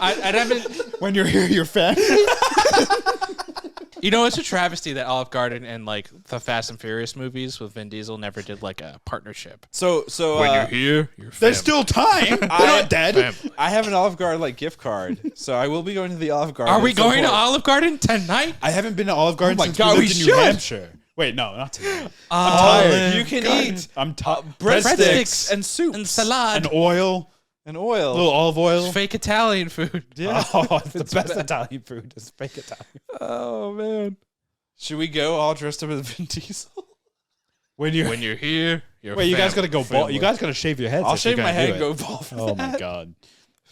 I haven't. When you're here, your family. You know, it's a travesty that Olive Garden and like the Fast and Furious movies with Vin Diesel never did like a partnership. So here, you're There's still time. They're not dead. I have an Olive Garden gift card, so I will be going to the Olive Garden. Are we at some going to point. Olive Garden tonight? I haven't been to Olive Garden my since God, we we lived in should. New Hampshire. Wait, no, not tonight. tired. You can eat I'm tired. breadsticks and soup and salad. and oil, and a oil. little olive oil. Fake Italian food. Yeah. Oh, it's the best Italian food. It's fake Italian. Oh man. Should we go all dressed up as Vin Diesel? When you're here, you're wait, you guys gotta go bald. You guys gotta shave your heads. I'll if you're shave my gonna head do and go it. bald. For Oh my that. god!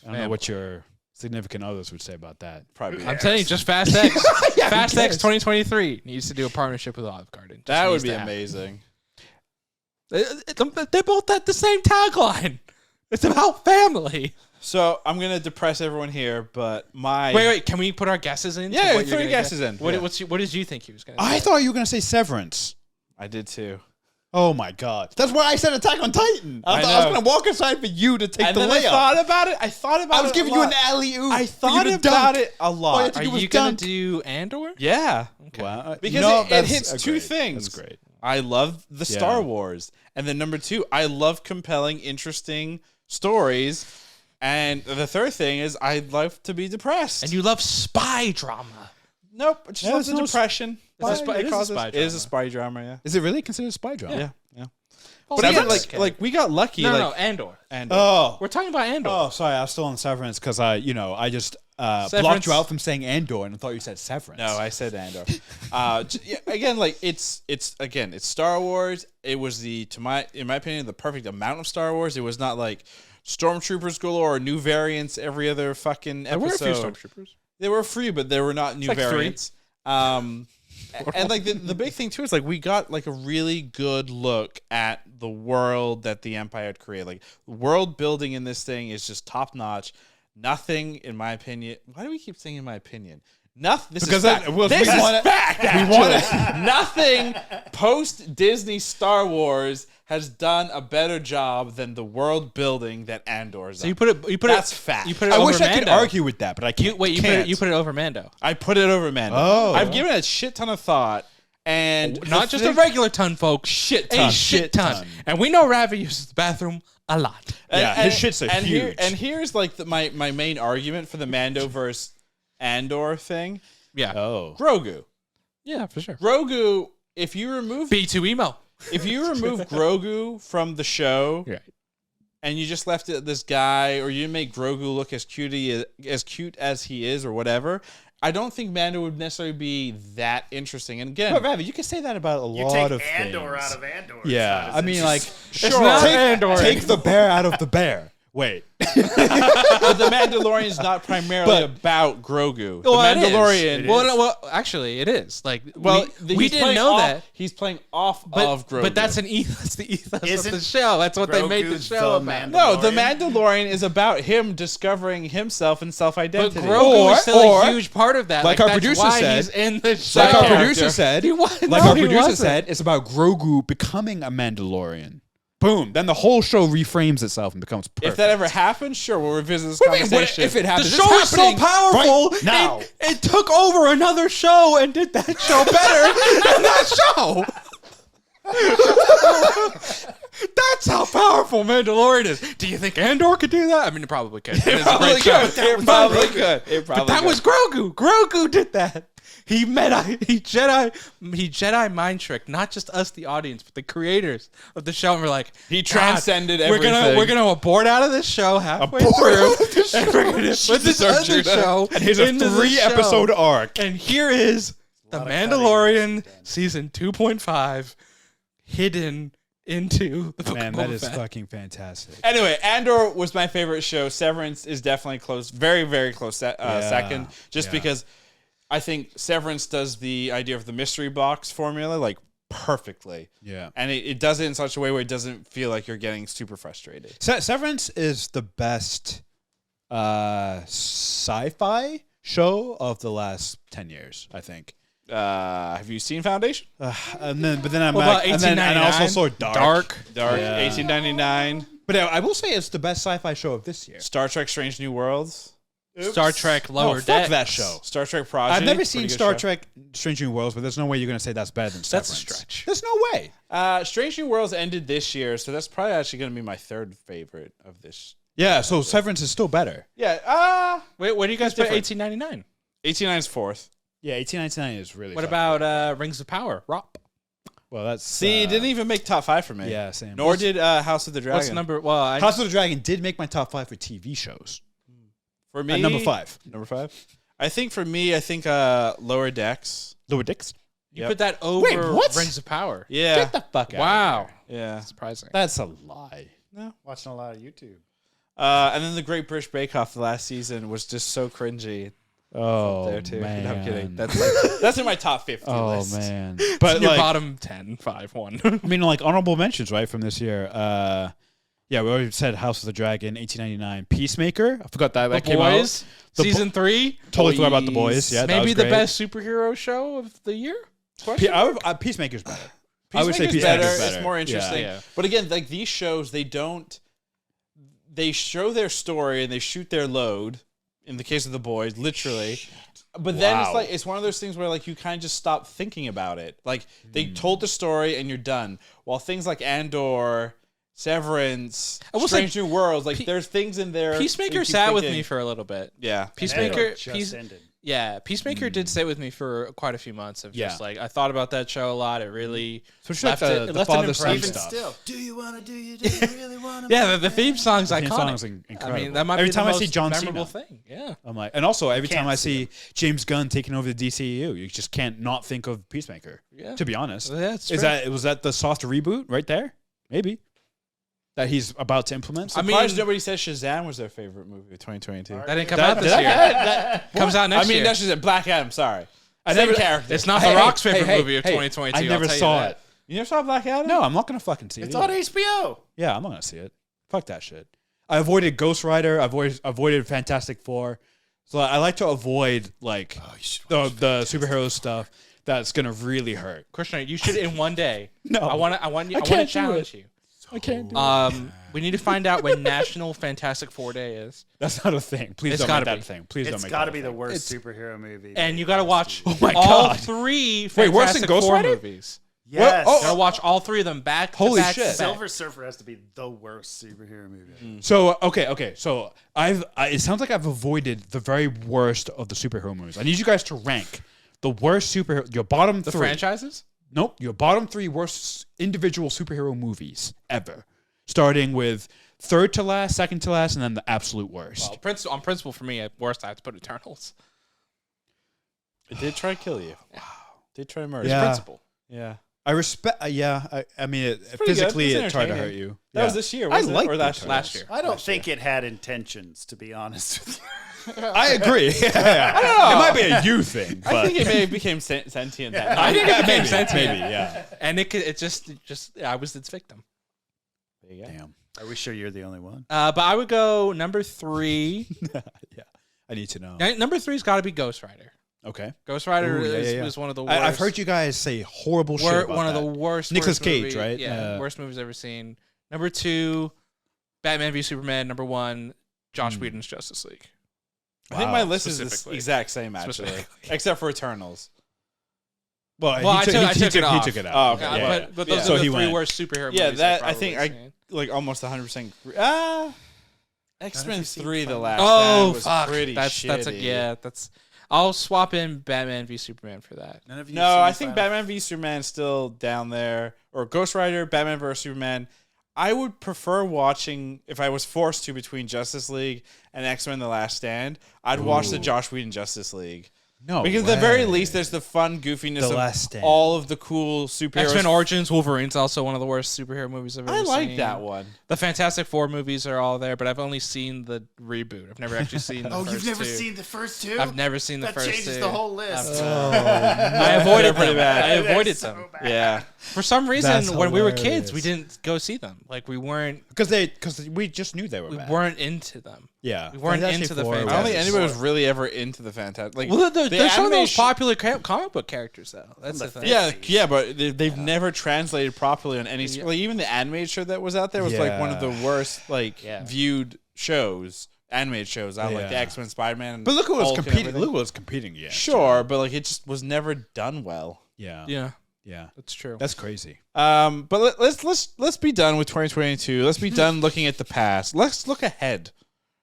I don't know Man. what your significant others would say about that. Probably. I'm telling you, just Fast X. Fast cares? X 2023 needs to do a partnership with Olive Garden. Just That would needs be to happen. amazing. They both had the same tagline. It's about family. So I'm gonna depress everyone here, but my Wait. Can we put our guesses in? Yeah, What throw you're your gonna guesses guess? in. What, Yeah. what did you think he was going to I thought you were going to say Severance. I did too. Oh my God. That's why I said Attack on Titan. I I was know. going to walk aside for you to take And the then I layup. thought about it. I was giving you an alley-oop. I for you thought to about dunk. it a All you lot. had to Are do was you going dunk. to do Andor? Yeah, Wow. because it that's hits two great. things. That's great. I love the Yeah. Star Wars, and then number two, I love compelling, interesting stories. And the third thing is I love to be depressed. And you love spy drama. Nope, I just Yeah, love the there's no depression. It's a spy- it is a causes- spy It is a drama. spy drama, yeah. Is it really considered a spy drama? Yeah. Well, But again, Severance? like we got lucky. No, like, no, Andor. And Oh. We're talking about Andor. Oh, sorry. I was still on Severance because I just blocked Severance. you out from saying Andor and I thought you said Severance. No, I said Andor. Again, like it's Star Wars. It was in my opinion, the perfect amount of Star Wars. It was not like Stormtroopers galore or new variants every other fucking There were a episode. few Stormtroopers. They were free, but they were not new like three. variants. And like the big thing too is like we got like a really good look at the world that the Empire had created. Like world building in this thing is just top notch. Nothing, in my opinion. Why do we keep saying in my opinion? Nothing. This Because is fact. that- well, this we is want it- fact. we want actually. Nothing post Disney Star Wars has done a better job than the world building that Andor's. So you put it. That's fact. You put it I over wish I could Mando. argue with that, but I can't. You put it over Mando. I put it over Mando. Oh. I've given it a shit ton of thought, and Not the just thing- a regular ton, folks. Shit A ton. shit ton. And we know Ravi uses the bathroom a lot. Yeah, his shits are huge. Here's like my main argument for the Mando versus Andor thing. Yeah. Oh. Grogu. Yeah, for sure. Grogu, if you remove B2 emo. Grogu from the show Right. and you just left it this guy, or you didn't make Grogu look as cute as he is or whatever, I don't think Mando would necessarily be that interesting. And again, But Ravi, you can say that about a You lot take of Andor things. out of Andor. Yeah, It's I mean, like, Sure. not take, Andor take the bear out of the bear. Wait, but the Mandalorian is not primarily about Grogu. The Well, it is. Mandalorian. Well, actually, it is. Like, we he's didn't playing know off- that. He's playing off But, of Grogu. but that's the ethos of Isn't the show. That's what they made the Grogu show the about. no, the Mandalorian? Mandalorian is about him discovering himself and But self-identity. Grogu is still Or- a huge part of that. like our that's producer why said- he's in the show. like our character. producer said, He was- like no, our he producer wasn't. said, it's about Grogu becoming a Mandalorian. Boom. Then the whole show reframes itself and becomes perfect. If that ever happens, sure, we'll revisit this What do you mean, what conversation. if it The happens? show It's is so happening powerful. right now. It took over another show and did that show better than that show. That's how powerful Mandalorian is. Do you think Andor could do that? I mean, it probably could. It's a probably great show. could. It probably could. It But probably that could. was Grogu. Grogu did that. He Jedi mind tricked not just us, the audience, but the creators of the show. And we're like, He "God, transcended We're everything." gonna abort out of this show halfway Abort through, out of the show. and we're gonna put this Darth other Vader. show. and here's a into this 3-episode show. arc. And here is The lot of cutting Mandalorian season 2.5 hidden into the Book Man, of that Boba is Fett. fucking fantastic. Anyway, Andor was my favorite show. Severance is definitely close, very, very close second, just yeah. because I think Severance does the idea of the mystery box formula like perfectly. Yeah. And it does it in such a way where it doesn't feel like you're getting super frustrated. Severance is the best sci-fi show of the last 10 years, I think. Have you seen Foundation? And then, but then I'm What about and then and I also 1899? saw Dark. Dark, Yeah. 1899, But I will say it's the best sci-fi show of this year. Star Trek Strange New Worlds, Star Trek Lower fuck Decks. that show. Star Trek Prodigy. I've never pretty seen good Star show. Trek Strange New Worlds, but there's no way you're going to say that's better than Severance. That's a stretch. There's no way. Strange New Worlds ended this year, so that's probably actually going to be my third favorite of this. Yeah, so Severance is still better. Yeah, Wait, what do you guys put? different. 1899. 1899 is fourth. Yeah, 1899 is really What fucking about good. Rings of Power? Rop. Well, that's... See, it didn't even make top 5 for me. Yeah, same. Nor did House of the Dragon. What's number? Well, I House of the Dragon did make my top 5 for TV shows. For me, At number 5. Number 5. I think for me, Lower Decks. Lower Dicks? you Yep. put that over Wait, what? Rings of Power. Yeah. Get the fuck out. Wow, Yeah. surprising. That's a lie. Watching a lot of YouTube. And then the Great British Bake Off the last season was just so cringy. Oh There too. man, No, I'm kidding. That's in my top 50 oh list. man. But But your like, bottom 10, 5, 1. I mean, like honorable mentions, right, from this year. Yeah, we already said House of the Dragon, 1899. Peacemaker, I forgot that The came Boys, out. The season 3. Totally forgot about The Boys. Yeah, that Maybe was the great. best superhero show of the year? Question? Peacemaker's better. I would say Peacemaker's Peacemaker's better. better. It's more interesting. Yeah. But again, like these shows, they show their story and they shoot their load. In the case of The Boys, literally. But then it's Wow. like it's one of those things where like you kind of just stop thinking about it. Like they told the story and you're done. While things like Andor, Severance, I will Strange say, New Worlds, like there's things in there. that Peacemaker you keep sat with thinking- me for a little bit. Yeah. Peacemaker, just ended. Peacemaker did stay with me for quite a few months of just Yeah. like I thought about that show a lot. It really Especially left like it the left an father-son impression. stuff. Still, do you really want to? Yeah, the theme song's Theme iconic. song's incredible. I mean, that might Every be time the I see most John memorable Cena. thing. Yeah. I'm like, and also every time can't I see see James Gunn taking over the DCEU, you just can't not think of Peacemaker. Yeah. To be honest, Yeah, it's is true. was that the soft reboot right there? Maybe that he's about to implement. I mean- Surprised nobody said Shazam was their favorite movie of 2022. That didn't come That- out this that- year. Comes out next I mean, year. that's just Black Adam. Sorry, I same never- character. It's not Hey, The Rock's hey, favorite hey, movie of hey, 2022. I never I'll tell you saw that. it. You never saw Black Adam? No, I'm not gonna fucking see it. It's either. on HBO. Yeah, I'm not gonna see it. Fuck that shit. I avoided Ghost Rider. I avoided Fantastic Four. So I like to avoid like the superhero stuff that's gonna really hurt. Christian, you should in one day. No. I want can't to do challenge it. you. I can't do it. We need to find out when National Fantastic Four Day is, That's not a thing. Please It's don't gotta make that be. a thing. Please don't It's make got to that be a the thing. worst superhero movie. and you got to watch my all God. 3 Wait, worse than Fantastic Ghost Four Rider? movies. Yes. What? You got to watch all 3 of them back. Holy to back shit. To back. Silver Surfer has to be the worst superhero movie. So okay. So it sounds like I've avoided the very worst of the superhero movies. I need you guys to rank the worst superhero. Your bottom The 3. franchises. Nope. Your bottom 3 worst individual superhero movies ever, starting with third to last, second to last, and then the absolute worst. Well, on principle for me, at worst I have to put Eternals. It did try to kill you. Wow. Did try to murder Yeah. you. Principle. Yeah. I respect. I mean, it, pretty physically good. it It's tried to hurt entertaining. you. That was this year, wasn't it? liked Or the last year? Last year. I don't think it had intentions, to be honest with you. I agree. Yeah. I don't know. It might be a you thing, but I think it may have became sentient that I night. think it became maybe, sentient. maybe, yeah. And it just I was its victim. There you go. Damn. Are we sure you're the only one? But I would go number 3. Yeah. I need to know. Number 3's got to be Ghost Rider. Okay. Ghost Rider Ooh, yeah. is one of the worst. I've heard you guys say horrible shit about one of that. the worst. Nicolas worst Cage, movie- right? Yeah, worst movies I've ever seen. Number 2, Batman v Superman. Number 1, Josh Whedon's Justice League. I think my Wow. list is the Specifically. exact same, actually. Specifically. Except for Eternals. Well, I took it off. He took it out. Oh, okay. Yeah, Yeah. but those Yeah. are So the he 3 went. worst superhero Yeah, movies. that I've I think probably I seen. like almost 100%. X-Men have you seen 3, the Fun? last Oh stand was fuck! pretty That's shitty. that's. I'll swap in Batman v Superman for that. None of you. No, I think Batman v Superman is still down there, or Ghost Rider, Batman vs Superman. I would prefer watching, if I was forced to, between Justice League and X-Men: The Last Stand. I'd watch the Josh Whedon Justice League. No, Because at the very least, there's the fun goofiness The of Last Stand. all of the cool superheroes. X-Men Origins Wolverine's also one of the worst superhero movies I've ever I seen. like that one. The Fantastic Four movies are all there, but I've only seen the reboot. I've never actually seen the Oh, first you've never two. seen the first 2? I've never seen the That first changes two. the whole list. I avoided They're pretty them. bad. I avoided So them. bad. Yeah. For some reason, That's when we were hilarious. kids, we didn't go see them. Like we weren't because we just knew they were bad. into them. Yeah, we weren't Fantastic into the Four I don't think Fantastic anybody was really ever into the Fantastic. Like, Well, they're some of those animation- popular comic book characters, though. That's the thing. Yeah, yeah, but they've never translated properly on any. Like even the animated show that was out there was like one of the worst viewed shows, animated shows out, like the Yeah. X-Men, Spider-Man. But look who was Hulk and competing. everything. Look who was competing. Yeah, Sure, but like it just was never done well. yeah, Yeah, that's true. That's crazy. But let's be done with 2022. Let's be done looking at the past. Let's look ahead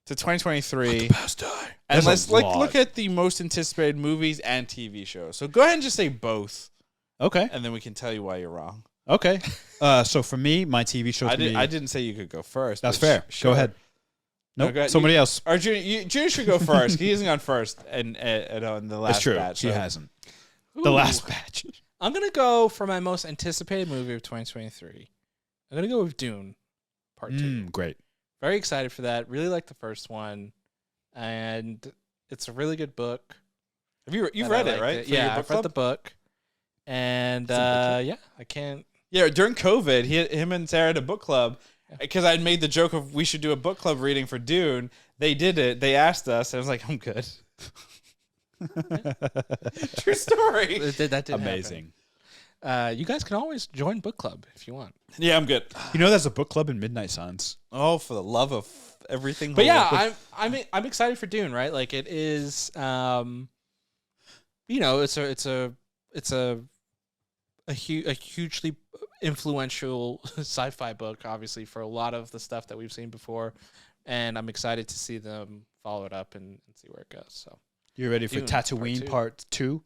to 2023. Past die. And That's let's a lot. look at the most anticipated movies and TV shows. So go ahead and just say both, Okay. and then we can tell you why you're wrong. Okay. So for me, my TV show. I didn't say you could go first. That's but fair. sure. Go ahead. No, Nope. go ahead. Somebody else. Or Junior should go first. He hasn't gone first, and on the last That's true. batch. He so- hasn't. The last batch. I'm gonna go for my most anticipated movie of 2023. I'm gonna go with Dune, Part 2. Great. very excited for that. Really like the first one, and it's a really good book. You've read it, right? For your Yeah, book I've club? read the book, and yeah, I can't. Yeah, during COVID, him and Sarah had a book club because I'd made the joke of we should do a book club reading for Dune. They did it. They asked us. And I was like, I'm good. True story. That did Amazing. You guys can always join book club if you want. Yeah, I'm good. You know, there's a book club in Midnight Suns. Oh, for the love of everything. But holy. yeah, I'm excited for Dune. Right, like it is. It's a hugely influential sci-fi book, obviously, for a lot of the stuff that we've seen before, and I'm excited to see them follow it up and see where it goes. So, You ready for Dune, Tatooine Part 2?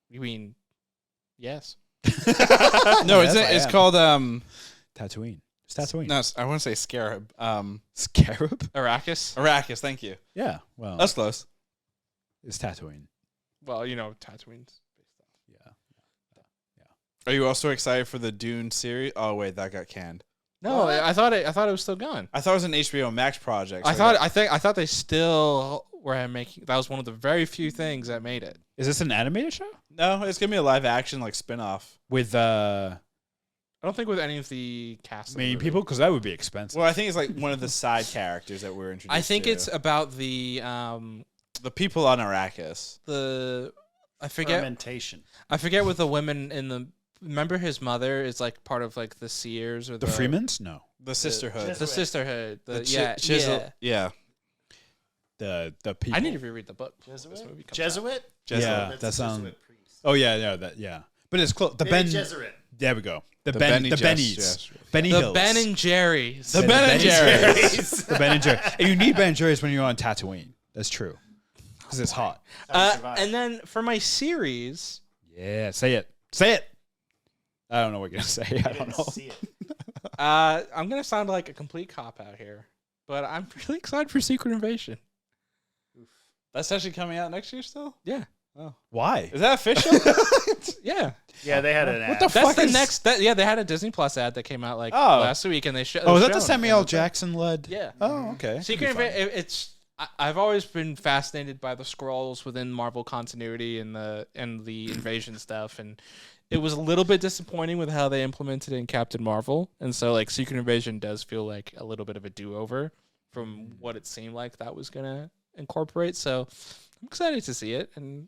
you mean yes? No, Yes, I it's am. called Tatooine. It's Tatooine. No, I want to say Scarab. Scarab? Arrakis? Arrakis. Thank you. Yeah, well, That's close. it's Tatooine. Well, Tatooine's. Yeah. Are you also excited for the Dune series? Oh wait, that got canned. No, I thought it was still going. I thought it was an HBO Max project. I thought they still were making. That was one of the very few things that made it. Is this an animated show? No, it's gonna be a live action like spin-off. With I don't think with any of the cast. main people? Because that would be expensive. Well, I think it's like one of the side characters that we're introduced. I think to. it's about the people on Arrakis. I forget Fermentation. what the women in the. Remember his mother is like part of like the Seers or the Freemans? No. The Sisterhood. The Sisterhood. Chisel. Yeah. The people. I need to reread the book. Jesuit? Yeah, That's that a sounds. Jesuit priest. Oh yeah, yeah. But it's close. The Bene Ben. Gesserit. There we go. The Bene Bennies. Gesserit. Benny The Hills. Ben and Jerry's. The Ben and Jerry's. The Ben and Jerry. And you need Ben and Jerry's when you're on Tatooine. That's true. Because it's hot. And then for my series, Yeah, say it. Say it. I don't know what you're gonna say. I don't know. See it. I'm gonna sound like a complete cop out here, but I'm really excited for Secret Invasion. That's actually coming out next year still? Yeah, Why? Is that official? yeah. Yeah, they had an ad. That's the next. They had a Disney Plus ad that came out like last week, and they showed. Oh, is that the Samuel L. Jackson led? Yeah. Oh, okay. Secret Invasion. I've always been fascinated by the scrolls within Marvel continuity and the invasion stuff, and it was a little bit disappointing with how they implemented it in Captain Marvel, and so like Secret Invasion does feel like a little bit of a do-over from what it seemed like that was gonna incorporate. So I'm excited to see it, and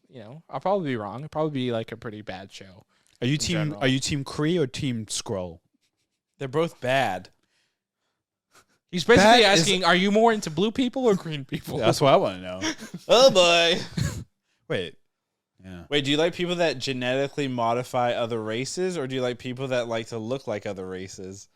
I'll probably be wrong. It'll probably be like a pretty bad show. Are you team? general. Are you team Kree or team Skrull? They're both bad. He's basically That is- asking, are you more into blue people or green people? That's what I want to know. Oh boy. Wait. Yeah. Wait, do you like people that genetically modify other races, or do you like people that like to look like other races?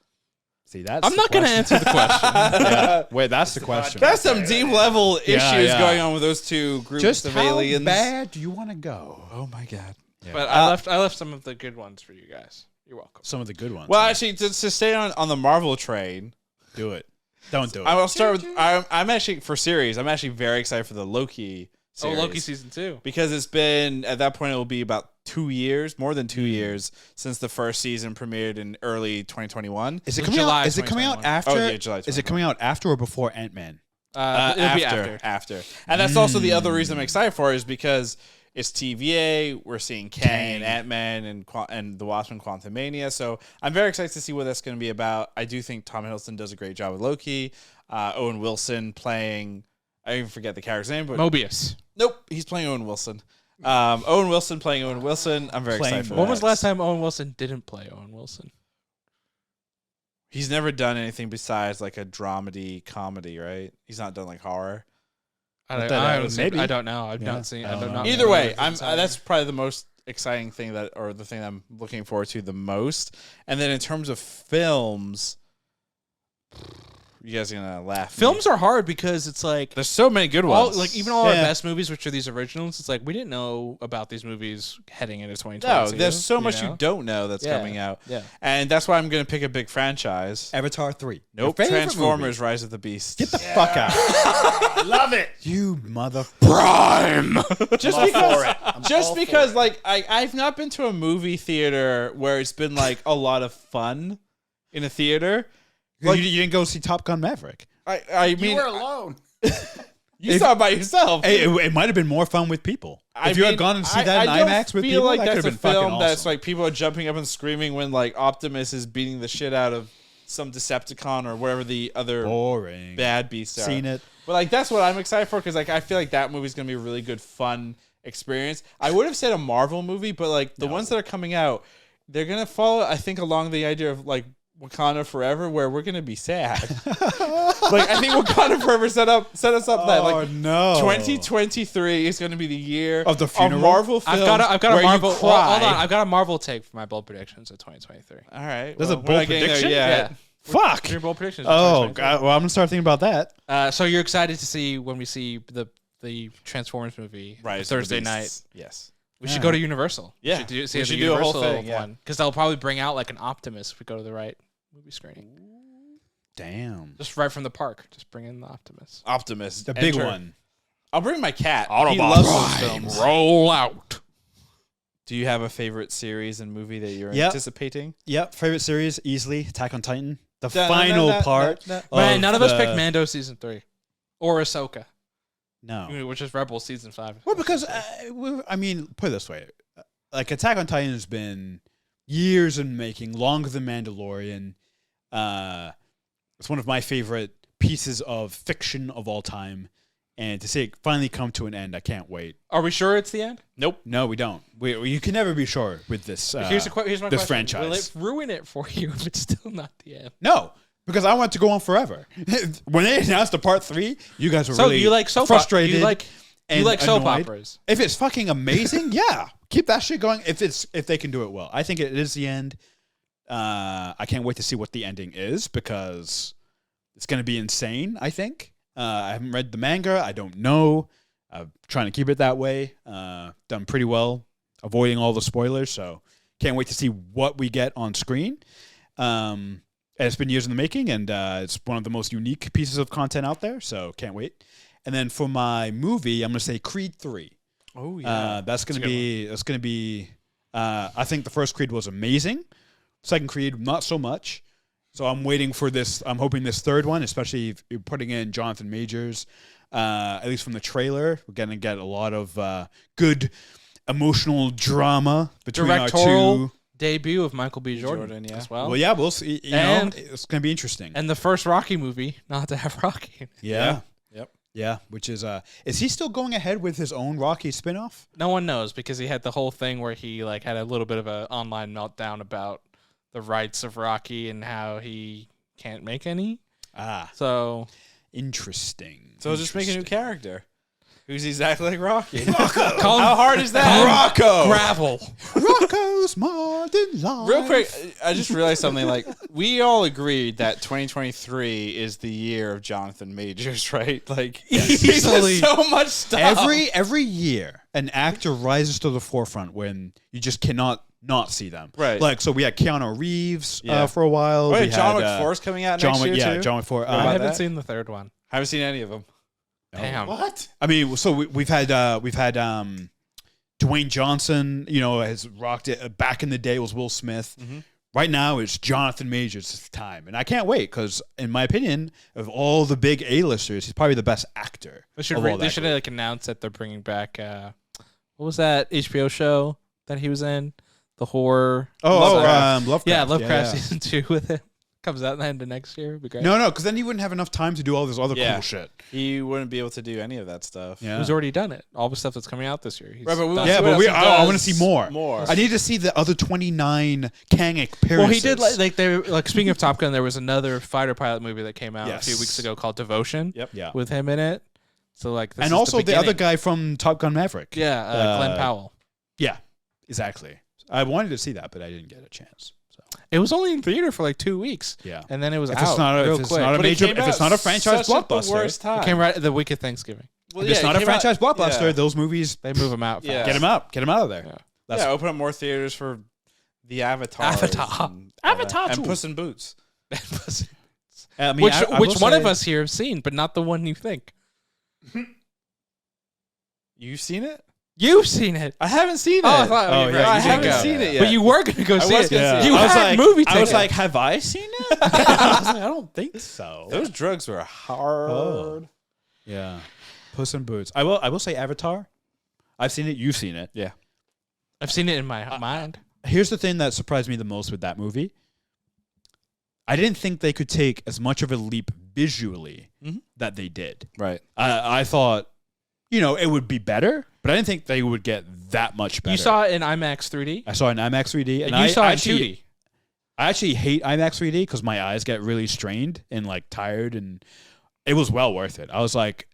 See, that's. I'm not going to answer the question. Yeah. Wait, that's the question. That's some deep level issues yeah. going on with those two groups Just of how aliens. bad do you want to go? Oh my god. But I left some of the good ones for you guys. You're welcome. Some of the good ones. Well, actually, to stay on the Marvel train, do it. Don't do it. I will start with. I'm actually for series. I'm actually very excited for the Loki series. Oh, Loki season 2. Because it's been at that point it will be about 2 years, more than 2 years since the first season premiered in early 2021. Is it Well, coming July out? Is it coming out 2021. after? Oh, yeah, July Is it coming out after or before Ant-Man? It'll be after. And that's also the other reason I'm excited for is because it's TVA. We're seeing Kang and Ant-Man and the Wasp and Quantumania. So I'm very excited to see what that's going to be about. I do think Tom Hiddleston does a great job with Loki. Owen Wilson playing, I even forget the character's name, but Mobius. nope, he's playing Owen Wilson. Owen Wilson playing Owen Wilson. I'm very excited for that. When was the last time Owen Wilson didn't play Owen Wilson? He's never done anything besides like a dramedy comedy, right? He's not done like horror. I maybe. don't know. I've Yeah. not seen. I don't know. Either way, that's probably the most exciting thing or the thing I'm looking forward to the most. And then in terms of films, you guys are gonna laugh. Films are hard because it's like There's so many good all, ones. like even all our Yeah. best movies, which are these originals. It's like we didn't know about these movies heading into 2022. no, there's so much you know? don't know that's Yeah. coming out. Yeah. And that's why I'm gonna pick a big franchise. Avatar 3. Nope. Your favorite Transformers: movie. Rise of the Beast. Get the fuck out. Love it. You mother. Prime. Just I'm all because, for it. I'm just all for because, it. like, I've not been to a movie theater where it's been like a lot of fun in a theater. You didn't go see Top Gun Maverick. I You mean, were alone. you saw it by yourself. It might have been more fun with people. If you had gone and see that in IMAX with people, like that could that's have a been fucking film awesome. that's like people are jumping up and screaming when like Optimus is beating the shit out of some Decepticon or whatever the other boring. bad beasts are. Seen it. But like that's what I'm excited for because like I feel like that movie's gonna be a really good fun experience. I would have said a Marvel movie, but like the ones that are coming out, they're gonna follow I think along the idea of like Wakanda Forever, where we're gonna be sad. Like I think Wakanda Forever set us up that like no. 2023 is gonna be the year Of the funeral? Marvel films. I've got where a Marvel. You Hold cry. on, I've got a Marvel take for my bold predictions of 2023. All right, There's a we're bold not getting there prediction? yet. Fuck. Your bold predictions. of Oh 2023. God. Well, I'm gonna start thinking about that. So you're excited to see when we see the Transformers movie Right, Thursday night. Yes. We should go to Universal. Yeah, we we should should do a whole thing, yeah. one because they'll probably bring out like an Optimus if we go to the right movie screening. Damn. Just right from the park, just bring in the Optimus. Optimus, The big enter. one. I'll bring my cat. He Autobots loves Prime, those films. roll out. Do you have a favorite series and movie that you're Yep. anticipating? Yep. Favorite series easily Attack on Titan. The Da- final da- da- part. da- Man, none of us the- picked Mando season 3 or Ahsoka, No. which is Rebels season 5. Well, because I mean, put it this way: like Attack on Titan has been years in making, longer than Mandalorian. It's one of my favorite pieces of fiction of all time, and to see it finally come to an end, I can't wait. Are we sure it's the end? Nope. No, we don't. You can never be sure with this. Here's my this question. franchise. Will it ruin it for you if it's still not the end? No, because I want it to go on forever. When they announced the part 3, you guys were So really you like soap frustrated. You like and soap annoyed. operas. If it's fucking amazing, yeah, keep that shit going. If they can do it well, I think it is the end. I can't wait to see what the ending is because it's going to be insane. I think I haven't read the manga. I don't know. I'm trying to keep it that way. Done pretty well, avoiding all the spoilers. So can't wait to see what we get on screen. And it's been years in the making, and it's one of the most unique pieces of content out there. So can't wait. And then for my movie, I'm going to say Creed 3. Oh yeah. That's going to be. I think the first Creed was amazing. Second Creed, not so much. So I'm waiting for this. I'm hoping this third one, especially if you're putting in Jonathan Majors, at least from the trailer, we're going to get a lot of good emotional drama between our Directorial two. debut of Michael B. Jordan, yeah. as well. Well, yeah, we'll see. And- it's going to be interesting. And the first Rocky movie not to have Rocky. Yeah. Yep. Yeah, which is he still going ahead with his own Rocky spinoff? No one knows because he had the whole thing where he like had a little bit of an online meltdown about the rights of Rocky and how he can't make any. So Interesting. So just make a new character. Who's exactly like Rocky? call How hard is that? Rocco. Gravel. Rocco's Modern Life. Real quick, I just realized something. Like we all agreed that 2023 is the year of Jonathan Majors, right? Like he's done Easily. so much stuff. Every year, an actor rises to the forefront when you just cannot not see them. Right. Like, so we had Keanu Reeves Yeah. for a while. Oh, yeah, We John had, Wick 4 is coming out John next Wick, year yeah, too. John Wick 4. I about haven't that? seen the third one. Haven't seen any of them. Damn. What? I mean, so we've had Dwayne Johnson. You know, has rocked it. Back in the day, it was Will Smith. Mm-hmm. Right now, it's Jonathan Majors' time, and I can't wait because, in my opinion, of all the big A-listers, he's probably the best actor. They should of all that group. like announce that they're bringing back what was that HBO show that he was in? The horror. Lovecraft. Yeah, Lovecraft Yeah. season 2 with him. Comes out in the end of next year. It'd be great. No, because then you wouldn't have enough time to do all this other Yeah. cool shit. He wouldn't be able to do any of that stuff. Yeah. He's already done it. All the stuff that's coming out this year. He's Right, but we done want it. Yeah, what but else he I want to does see more. More. I need to see the other 29 Kang appearances. Well, he did like speaking of Top Gun, there was another fighter pilot movie that came out a few Yes. weeks ago called Devotion. Yep. Yeah. With him in it. So like, this And is also the other beginning. guy from Top Gun Maverick. Yeah, Glenn Powell. Yeah, exactly. I wanted to see that, but I didn't get a chance. So It was only in theater for like 2 weeks. yeah. And then it was If out it's not a, real if it's quick. not a But it major, came if it's out not a franchise such at the blockbuster, worst time. It came right at the week of Thanksgiving. Well, if it's it not a came out- franchise blockbuster, yeah. those movies They move them out. Yeah. fast. get them out, of there. Yeah. That's- Yeah, open up more theaters for the Avatar. Avatar. And too. Puss in Boots. I mean, which I which will one say- of us here have seen, but not the one you think? You've seen it? You've seen it. I haven't seen it. Oh, I thought, Oh, right, yeah, you I didn't haven't go. seen it yet. But you were going to go see was it. gonna see it. You I was had movie tickets. I was like, have I seen it? I was like, I don't think so. Those drugs were hard. Oh. Yeah. Puss in Boots. I will say Avatar. I've seen it. You've seen it. Yeah. I've seen it in my mind. Here's the thing that surprised me the most with that movie. I didn't think they could take as much of a leap visually that they did. Right. I thought, it would be better, but I didn't think they would get that much better. You saw it in IMAX 3D? I saw it in IMAX 3D, And and you saw it in actually, 2D. I actually hate IMAX 3D because my eyes get really strained and like tired, and it was well worth it. I was like,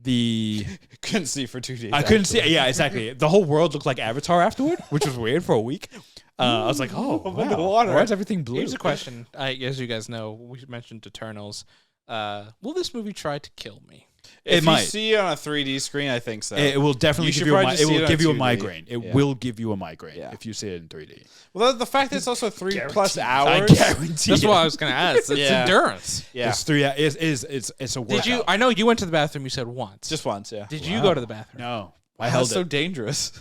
couldn't see for 2 days. I couldn't see. Yeah, exactly. The whole world looked like Avatar afterward, which was weird for a week. I was like, oh, I'm wow. underwater. Why is everything blue? Here's a question. As you guys know, we mentioned Eternals. Will this movie try to kill me? If It you might. see it on a 3D screen, I think so. It will definitely You give should you probably just it see it will on give you a 2D. migraine. It Yeah. will give you a migraine Yeah. if you see it in 3D. Well, the fact that it's also 3+ I hours. guarantee. That's it. what I was going to ask. It's Yeah. endurance. Yeah. It's 3. It's a workout. Did you? I know you went to the bathroom. You said once. Just once, yeah. Did you Wow. go to the bathroom? No, I Wow, held that's it. so dangerous.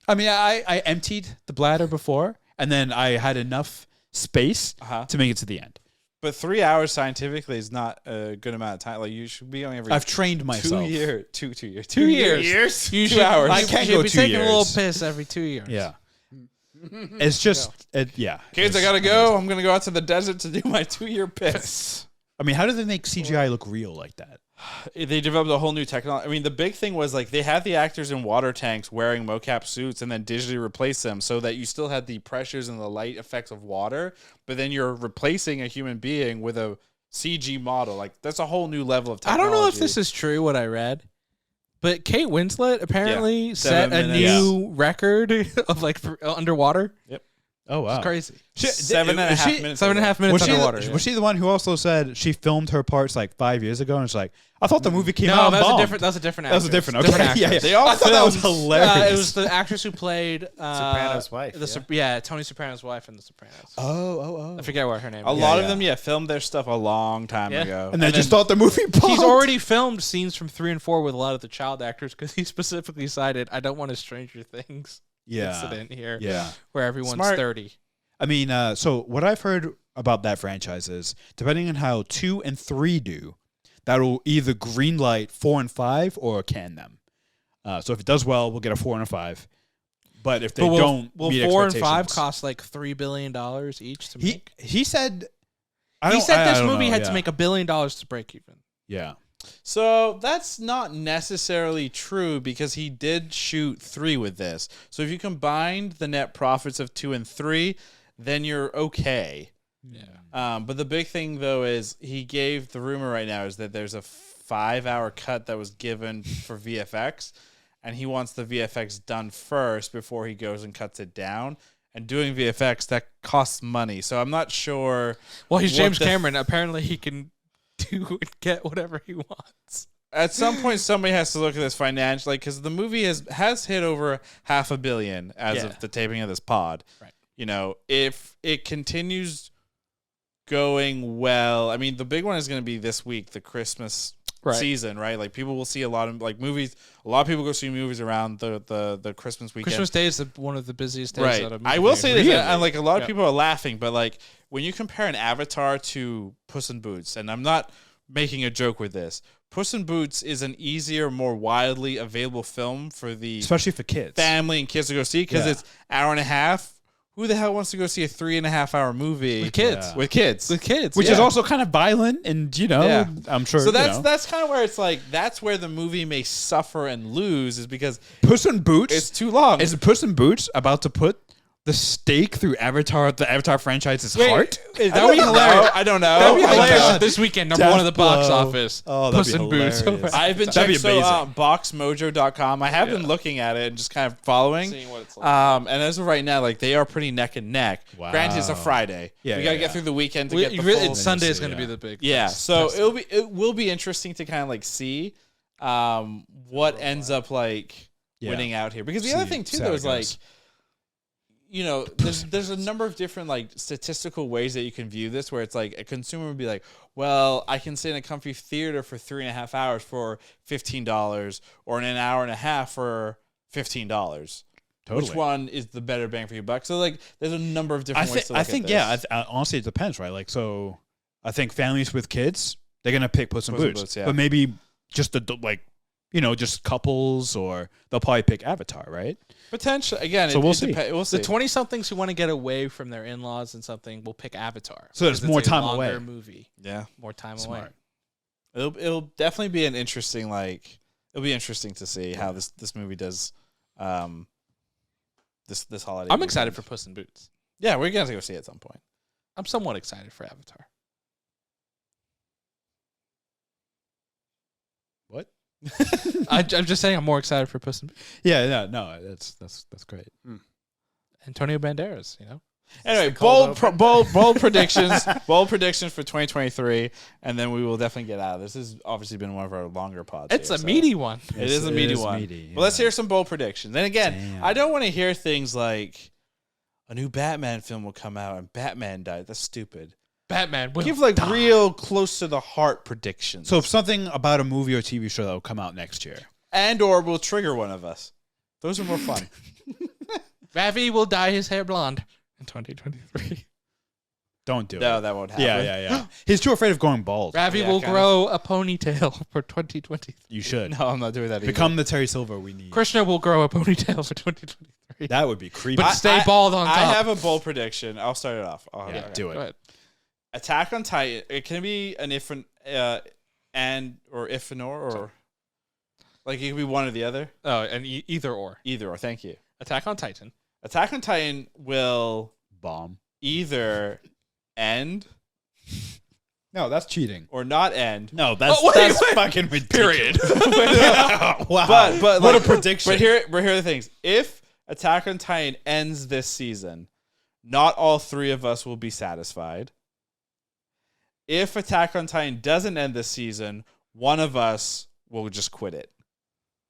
I mean, I emptied the bladder before, and then I had enough space to make it to the end. But 3 hours scientifically is not a good amount of time. Like you should be going every I've trained 2 myself. years. 2 years. 2 years. Years? You 2 should, hours. I You can't should go be 2 taking a little years. piss every 2 years. Yeah. It's just, yeah. Kids, I gotta go. I'm gonna go out to the desert to do my 2-year piss. I mean, how do they make CGI look real like that? They developed a whole new technology. I mean, the big thing was like they had the actors in water tanks wearing mocap suits and then digitally replace them so that you still had the pressures and the light effects of water, but then you're replacing a human being with a CG model. Like that's a whole new level of I technology. don't know if this is true, what I read, but Kate Winslet apparently set 7 a minutes. new record of like for, underwater. Oh, wow. It's crazy. 7.5 minutes. 7.5 minutes Was she, underwater. was she the one who also said she filmed her parts like 5 years ago? And it's like, I thought the movie came No, out. that was a bombed. different. That was a different. That was a actress. different. Okay, Different yeah, yeah. actress. They all I thought that was filmed- hilarious. It was the actress who played Soprano's wife, Tony Soprano's wife in The Sopranos. oh. I forget what her name A is. lot yeah. of them, filmed their stuff a long time Yeah. ago. And they just thought the movie bombed. He's already filmed scenes from 3 and 4 with a lot of the child actors because he specifically cited, "I don't want a Stranger Things incident here, Yeah. where everyone's Smart. 30." I mean, so what I've heard about that franchise is, depending on how 2 and 3 do, that'll either green light 4 and 5 or can them. So if it does well, we'll get a 4 and a 5. But if they don't will meet 4 and 5 expectations- cost like $3 billion each to make? He said. He said this I don't movie know, had yeah. to make $1 billion to break even. Yeah. So that's not necessarily true because he did shoot 3 with this. So if you combined the net profits of 2 and 3, then you're okay. Yeah. But the big thing though is he gave the rumor right now is that there's a 5-hour cut that was given for VFX, and he wants the VFX done first before he goes and cuts it down. And doing VFX that costs money, so I'm not sure. Well, he's what James the- Cameron. Apparently, he can do and get whatever he wants. At some point, somebody has to look at this financially, because the movie has hit over $500 million as Yeah. of the taping of this pod. Right. You know, if it continues going well, I mean, the big one is going to be this week, the Christmas season, right? Like people will see a lot of like movies. A lot of people go see movies around the Christmas weekend. Christmas Day is one of the busiest days. Right. Out of I will say this, Really? and like a lot of Yeah. people are laughing, but like when you compare an Avatar to Puss in Boots, and I'm not making a joke with this, Puss in Boots is an easier, more widely available film for the Especially for kids. family and kids to go see because Yeah. it's hour and a half. Who the hell wants to go see a 3.5-hour movie With kids. Yeah. With kids. With kids, Which is Yeah. also kind of violent, and Yeah. I'm sure. So that's kind of where it's like that's where the movie may suffer and lose is because Puss in Boots. it's too long. Is Puss in Boots about to put the stake through the Avatar franchise's heart? That would be hilarious. I don't know. That would be Oh my hilarious God. if this weekend, number Death one of the box blow. office. Oh, that'd Puss be in Boots. hilarious. I've been That'd be checking amazing. boxmojo.com. I have been looking at it and just kind of following. Seeing what it's like. And as of right now, like they are pretty neck and neck. Wow. Granted, it's a Friday. Yeah, we got to yeah, get yeah. through the weekend to get the full. Sunday is see, going to yeah. be the big. Yeah, test. so Test. it will be interesting to kind of like see what ends up like Yeah. winning out here. Because the See- other thing too see how though it is like, goes. you know, there's a number of different like statistical ways that you can view this where it's like a consumer would be like, well, I can sit in a comfy theater for 3.5 hours for $15 or in an hour and a half for $15. Totally. Which one is the better bang for your buck? So like, there's a number of different ways to look I think at this. honestly, it depends, right? Like, so I think families with kids, they're gonna pick Puss in Puss in Boots, Boots, yeah. but maybe just just couples, or they'll probably pick Avatar, right? Potentially, again. So we'll see. We'll see. The 20-somethings who want to get away from their in-laws and something will pick Avatar. So there's because more it's a time longer away. movie. Yeah, More time Smart. away. it'll definitely be an interesting It'll be interesting to see how this movie does. This holiday. I'm excited for weekend. Puss in Boots. Yeah, we're gonna go see it at some point. I'm somewhat excited for Avatar. What? I'm just saying I'm more excited for Puss in Boots. Yeah, no, that's great. Antonio Banderas, you know. Anyway, the cold bold predictions. Bold predictions for 2023, and then we will definitely get out of this. This has obviously been one of our longer pods. It's here, a so meaty one. It is a meaty one. Well, let's hear some bold predictions. And again, Damn. I don't want to hear things like a new Batman film will come out and Batman died. That's stupid. Batman will Give like die. real close to the heart predictions. So if something about a movie or TV show that will come out next year. and/or will trigger one of us. Those are more fun. Ravi will dye his hair blonde in 2023. Don't do No, it. that won't happen. Yeah. He's too afraid of going bald. Ravi Yeah, will kind grow a ponytail for 2023. You should. No, I'm not doing that either. Become the Terry Silver we need. Krishna will grow a ponytail for 2023. That would be creepy. But stay bald on top. I have a bold prediction. I'll start it off. Yeah, do it. Go ahead. Attack on Titan. It can be an if or like it could be one or the other. Oh, and either or. Either or. Thank you. Attack on Titan. Attack on Titan will Bomb. either end No, that's cheating. or not end. No, that's Oh, wait. fucking ridiculous. Wow. But what like, a prediction. But here are the things. If Attack on Titan ends this season, not all three of us will be satisfied. If Attack on Titan doesn't end this season, one of us will just quit it.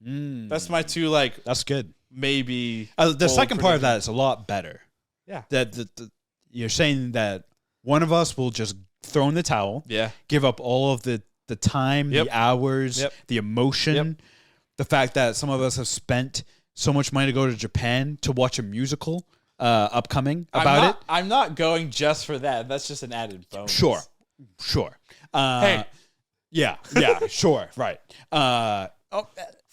That's my two That's good. maybe. The bold second part of that predictions. is a lot better. Yeah. That you're saying that one of us will just throw in the towel, Yeah. give up all of the time, Yep. the hours, Yep. the emotion, Yep. the fact that some of us have spent so much money to go to Japan to watch a musical upcoming about it. I'm not going just for that. That's just an added bonus. Sure. Hey. Yeah, sure, right.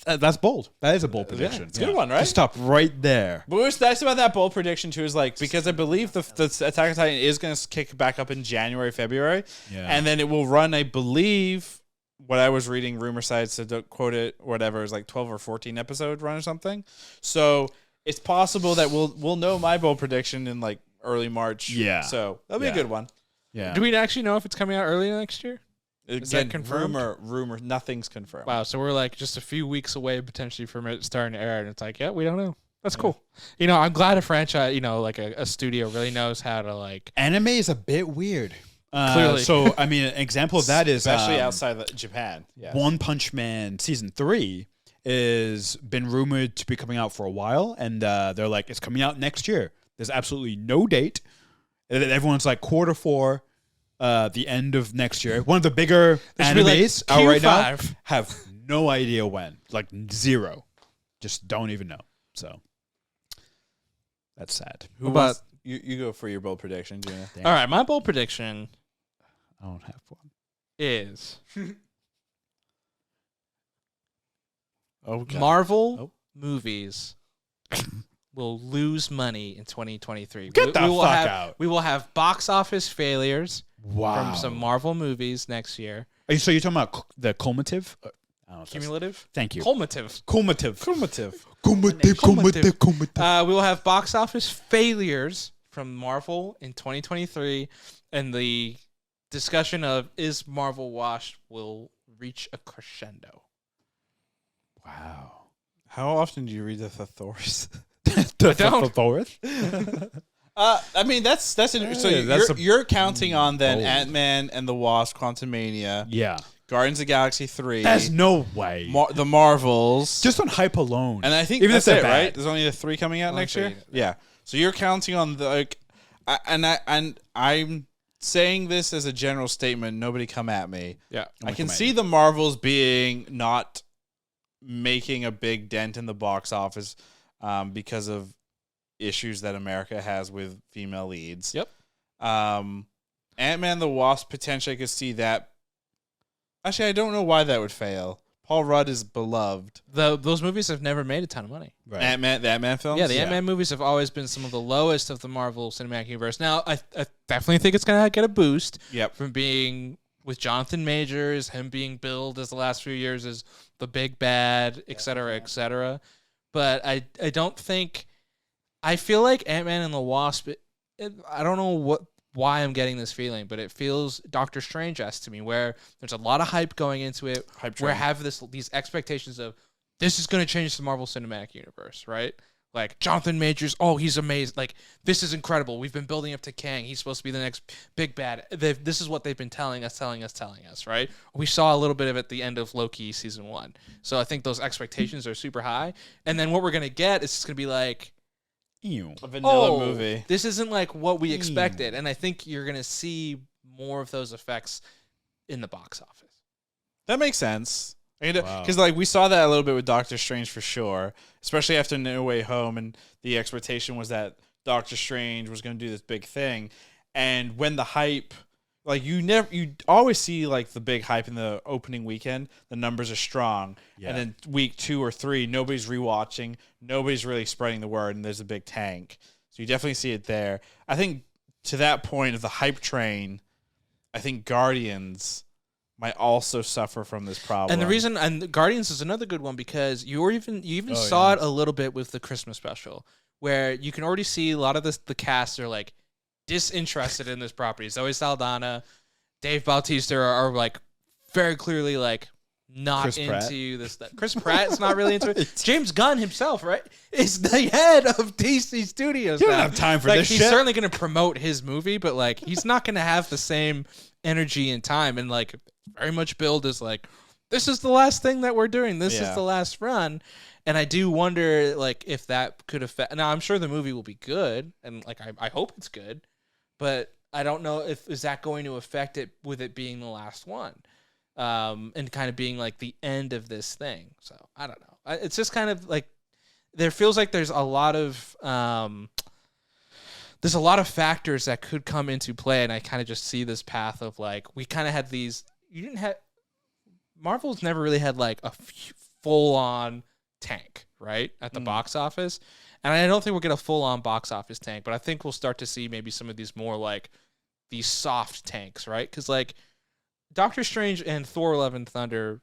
That's bold. That is a bold prediction. it's a good one, right? Just stop right there. But what's nice about that bold prediction too is because I believe the Attack on Titan is going to kick back up in January, February, Yeah. and then it will run. I believe what I was reading rumor sites, so don't quote it, or whatever, is like 12 or 14 episode run or something. So it's possible that we'll know my bold prediction in like early March. Yeah. So that'll be Yeah. a good one. Yeah. Do we actually know if it's coming out early next year? Is that Again, confirmed? Rumor. Nothing's confirmed. Wow, so we're like just a few weeks away potentially from it starting to air, and it's like, yeah, we don't know. That's cool. You know, I'm glad a franchise, like a studio really knows how to like. Anime is a bit weird. Clearly. So, I mean, an example of that is especially outside of Japan. Yeah. One Punch Man season 3 is been rumored to be coming out for a while, and they're like, it's coming out next year. There's absolutely no date. And then everyone's like Q4, the end of next year. One of the bigger There should be, like, animes out right now Q5. have no idea when, like zero, just don't even know. So that's sad. Who But- wants- you go for your bold prediction, Gina? Damn. All right, my bold prediction I don't have one. is Oh, God. Marvel Oh. movies will lose money in 2023. Get We the will fuck have, out. We will have box office failures Wow. from some Marvel movies next year. So you're talking about the cumulative? I don't know if that's- Cumulative? Thank you. Cumulative. Cumulative. Cumulative. We will have box office failures from Marvel in 2023, and the discussion of is Marvel washed will reach a crescendo. Wow. How often do you read the Thors? don't. Fourth? I mean, that's interesting. So Yeah, that's you're counting on then bold. Ant-Man and the Wasp, Quantumania, Yeah. Guardians of the Galaxy 3, There's no way. the Marvels, Just on hype alone. and I think even that's if they're it, bad. right? There's only the 3 coming out Only next year. 3. Yeah. So you're counting on the and I'm saying this as a general statement. Nobody come at me. Yeah. I can see the Marvels being not making a big dent in the box office because of issues that America has with female leads. Yep. Ant-Man the Wasp, potentially I could see that. Actually, I don't know why that would fail. Paul Rudd is beloved. Those movies have never made a ton of money. Right. The Ant-Man films? Yeah, the Ant-Man movies have always been some of the lowest of the Marvel Cinematic Universe. Now, I definitely think it's going to get a boost from being with Jonathan Majors, him being billed as the last few years as the big bad, et cetera, et cetera. But I don't think... I feel like Ant-Man and the Wasp... I don't know why I'm getting this feeling, but it feels Doctor Strange-esque to me, where there's a lot of hype going into it. Where I have these expectations of this is going to change the Marvel Cinematic Universe, right? Like Jonathan Majors, oh, he's amazing. Like this is incredible. We've been building up to Kang. He's supposed to be the next big bad. This is what they've been telling us, right? We saw a little bit of it at the end of Loki season 1. So I think those expectations are super high. And then what we're going to get is just going to be like, a vanilla movie. This isn't like what we expected. And I think you're going to see more of those effects in the box office. That makes sense. Because like we saw that a little bit with Doctor Strange for sure, especially after No Way Home, and the expectation was that Doctor Strange was going to do this big thing. And when the hype, like you always see like the big hype in the opening weekend, the numbers are strong. Yeah. And then week 2 or 3, nobody's rewatching, nobody's really spreading the word, and there's a big tank. So you definitely see it there. I think to that point of the hype train, I think Guardians might also suffer from this problem. And the reason, and Guardians is another good one because you even saw it a little bit with the Christmas special, where you can already see a lot of the cast are like disinterested in this property. Zoe Saldana, Dave Bautista are like very clearly like not into this stuff. Chris Pratt's not really into it. James Gunn himself, right, is the head of DC Studios. You don't have time for this he's shit. certainly going to promote his movie, but like he's not going to have the same energy and time, and like very much billed as like, this is the last thing that we're doing. This is the last run. And I do wonder like if that could affect. Now I'm sure the movie will be good, and like I hope it's good, but I don't know if is that going to affect it with it being the last one, and kind of being like the end of this thing. So I don't know. It's just kind of like there feels like there's a lot of factors that could come into play, and I kind of just see this path of like we kind of had these. Marvel's never really had like a full on tank, right, at the box office. And I don't think we'll get a full-on box office tank, but I think we'll start to see maybe some of these more like these soft tanks, right? Because like Doctor Strange and Thor: Love and Thunder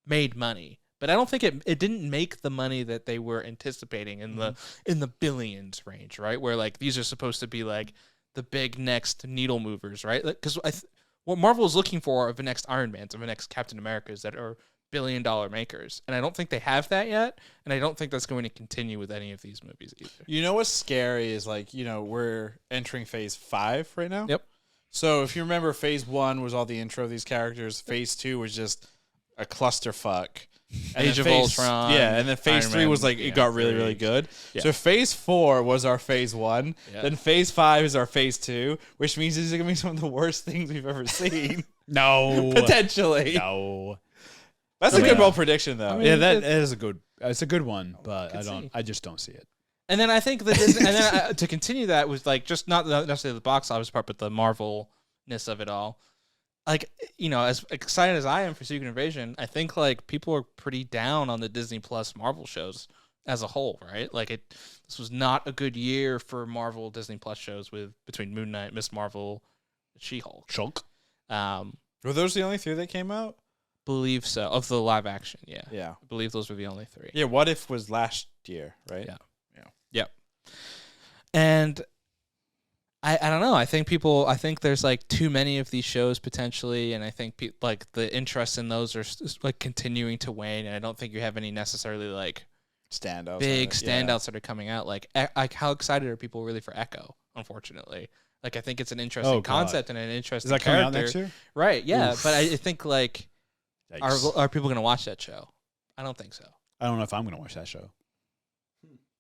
made money, but I don't think it didn't make the money that they were anticipating in the billions range, right? Where like these are supposed to be like the big next needle movers, right? Because what Marvel is looking for of the next Iron Mans, of the next Captain Americas that are billion-dollar makers, and I don't think they have that yet, and I don't think that's going to continue with any of these movies either. You know what's scary is like, we're entering phase 5 right now. Yep. So if you remember, phase 1 was all the intro of these characters. Phase 2 was just a clusterfuck. Age of Ultron. Yeah, and then phase Iron 3 Man, was like it got really, really good. Yeah. So phase 4 was our phase 1. Yeah. Then phase 5 is our phase 2, which means these are gonna be some of the worst things we've ever seen. No. Potentially. No. That's a good bold prediction, though. I mean, Yeah, that is a good. It's a good one, but see. I just don't see it. And then I think that, and then to continue that was like just not necessarily the box office part, but the Marvel-ness of it all. Like, as excited as I am for Secret Invasion, I think like people are pretty down on the Disney Plus Marvel shows as a whole, right? Like this was not a good year for Marvel Disney Plus shows between Moon Knight, Miss Marvel, She-Hulk. Shulk. Were those the only 3 that came out? Believe so. Of the live action, yeah. Yeah. I believe those were the only 3. Yeah, What If was last year, right? Yeah. And I don't know. I think there's like too many of these shows potentially, and I think like the interest in those are like continuing to wane, and I don't think you have any necessarily like Standouts. big standouts that are coming out. Like how excited are people really for Echo? Unfortunately, like I think it's an interesting concept and an interesting Is that character. coming out next year? Right? Yeah, Oof. but I think like are people going to watch that show? I don't think so. I don't know if I'm going to watch that show.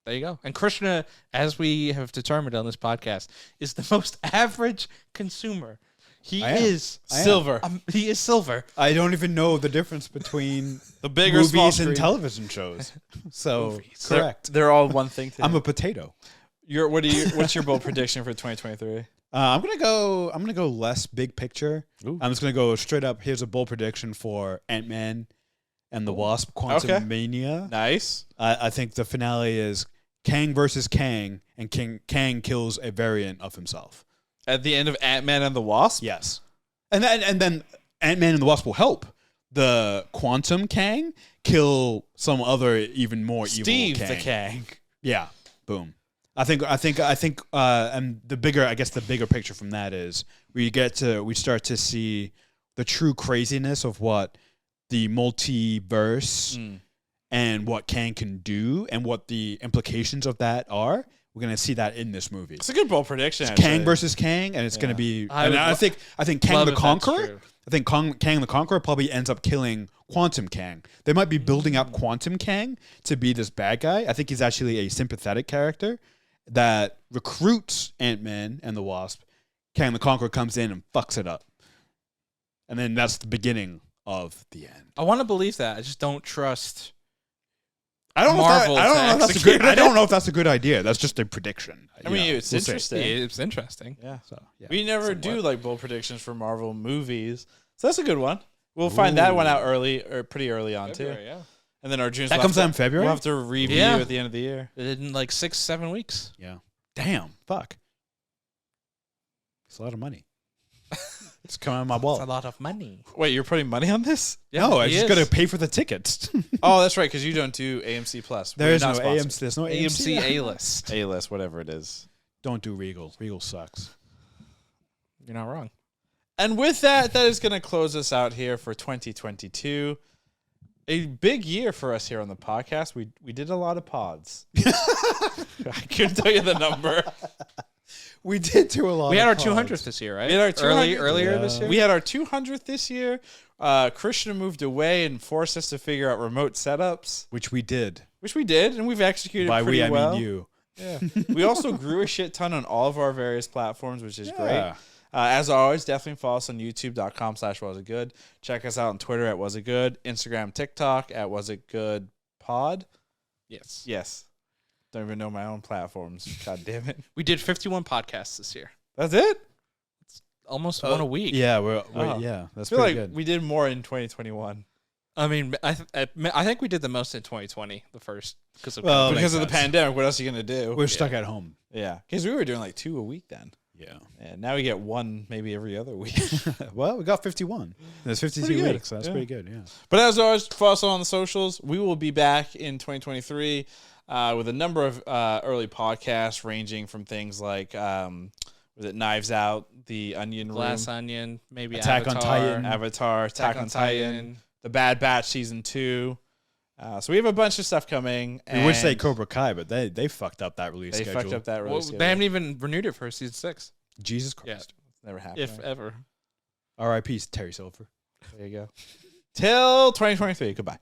There you go. And Krishna, as we have determined on this podcast, is the most average consumer. He I am. is I am. Silver. He is silver. I don't even know the difference between The big or small movies screen. and television shows. So They're- correct. They're all one thing to I'm you. a potato. What's your bold prediction for 2023? I'm gonna go less big picture. I'm just gonna go straight up. Here's a bold prediction for Ant-Man and the Wasp: Quantum Mania. Nice. I think the finale is Kang versus Kang, and Kang kills a variant of himself. At the end of Ant-Man and the Wasp? Yes, and then Ant-Man and the Wasp will help the Quantum Kang kill some other even more Steve evil the Kang. Yeah, boom. I think, and the bigger picture from that is we start to see the true craziness of what the multiverse and what Kang can do and what the implications of that are. We're gonna see that in this movie. It's a good bold prediction. It's Kang versus Kang, and it's gonna be. I think Kang the Conqueror. I think Kang the Conqueror probably ends up killing Quantum Kang. They might be building up Quantum Kang to be this bad guy. I think he's actually a sympathetic character that recruits Ant-Man and the Wasp. Kang the Conqueror comes in and fucks it up. And then that's the beginning of the end. I want to believe that. I just don't trust. I don't Marvel know if that's a good. execute I don't know if that's a good idea. That's just a prediction. I mean, it's we'll see. interesting. It's interesting. Yeah. So, yeah. We never do like bold predictions for Marvel movies. So that's a good one. We'll find that one out early or pretty early on February, too. yeah. And then our June That comes out in February. We'll have to review Yeah. at the end of the year. In like 6-7 weeks. Yeah. Damn. Fuck. It's a lot of money. It's coming out of my That's wallet. a lot of money. Wait, you're putting money on this? No, I he just is. got to pay for the tickets. Oh, that's right, because you don't do AMC Plus. There We're is no not sponsored. AMC. There's no AMC AMC. A-list. A-list, whatever it is. Don't do Regal. Regal sucks. You're not wrong. And with that, that is going to close us out here for 2022. A big year for us here on the podcast. We did a lot of pods. I couldn't tell you the number. We did do a lot. We had our of 200th this year, right? We had our 200th earlier this year. We had our 200th this year. Christian moved away and forced us to figure out remote setups, which we did. which we did, and we've executed By pretty we, I well. mean you. Yeah. We also grew a shit ton on all of our various platforms, which is great. Yeah. As always, definitely follow us on youtube.com/wasitgood. Check us out on Twitter at wasitgood, Instagram, TikTok at wasitgoodpod. Yes. Yes. Don't even know my own platforms. God damn it. We did 51 podcasts this year. That's it? Almost one a week. Yeah, we're Oh. yeah. That's I feel pretty like good. we did more in 2021. I mean, I think we did the most in 2020, the first, because of Well, COVID. Because of the makes sense. pandemic, what else are you going to do? We're stuck at home. Yeah. Because we were doing like 2 a week then. Yeah. And now we get 1 maybe every other week. Well, we got 51. There's 52 Pretty good. weeks. So that's Yeah. pretty good. Yeah. But as always, follow us on the socials. We will be back in 2023 with a number of early podcasts ranging from things like, was it Knives Out, The Onion Glass Room, Onion, maybe Attack on Titan. Avatar, Attack on Titan, The Bad Batch Season 2. So we have a bunch of stuff coming. We would say and Cobra Kai, but they fucked up that release They schedule. fucked up that Well, release they schedule. haven't even renewed it for season 6, Jesus Christ. Never happened. if ever. R.I.P. Terry Silver. There you go. Till 2023. Goodbye.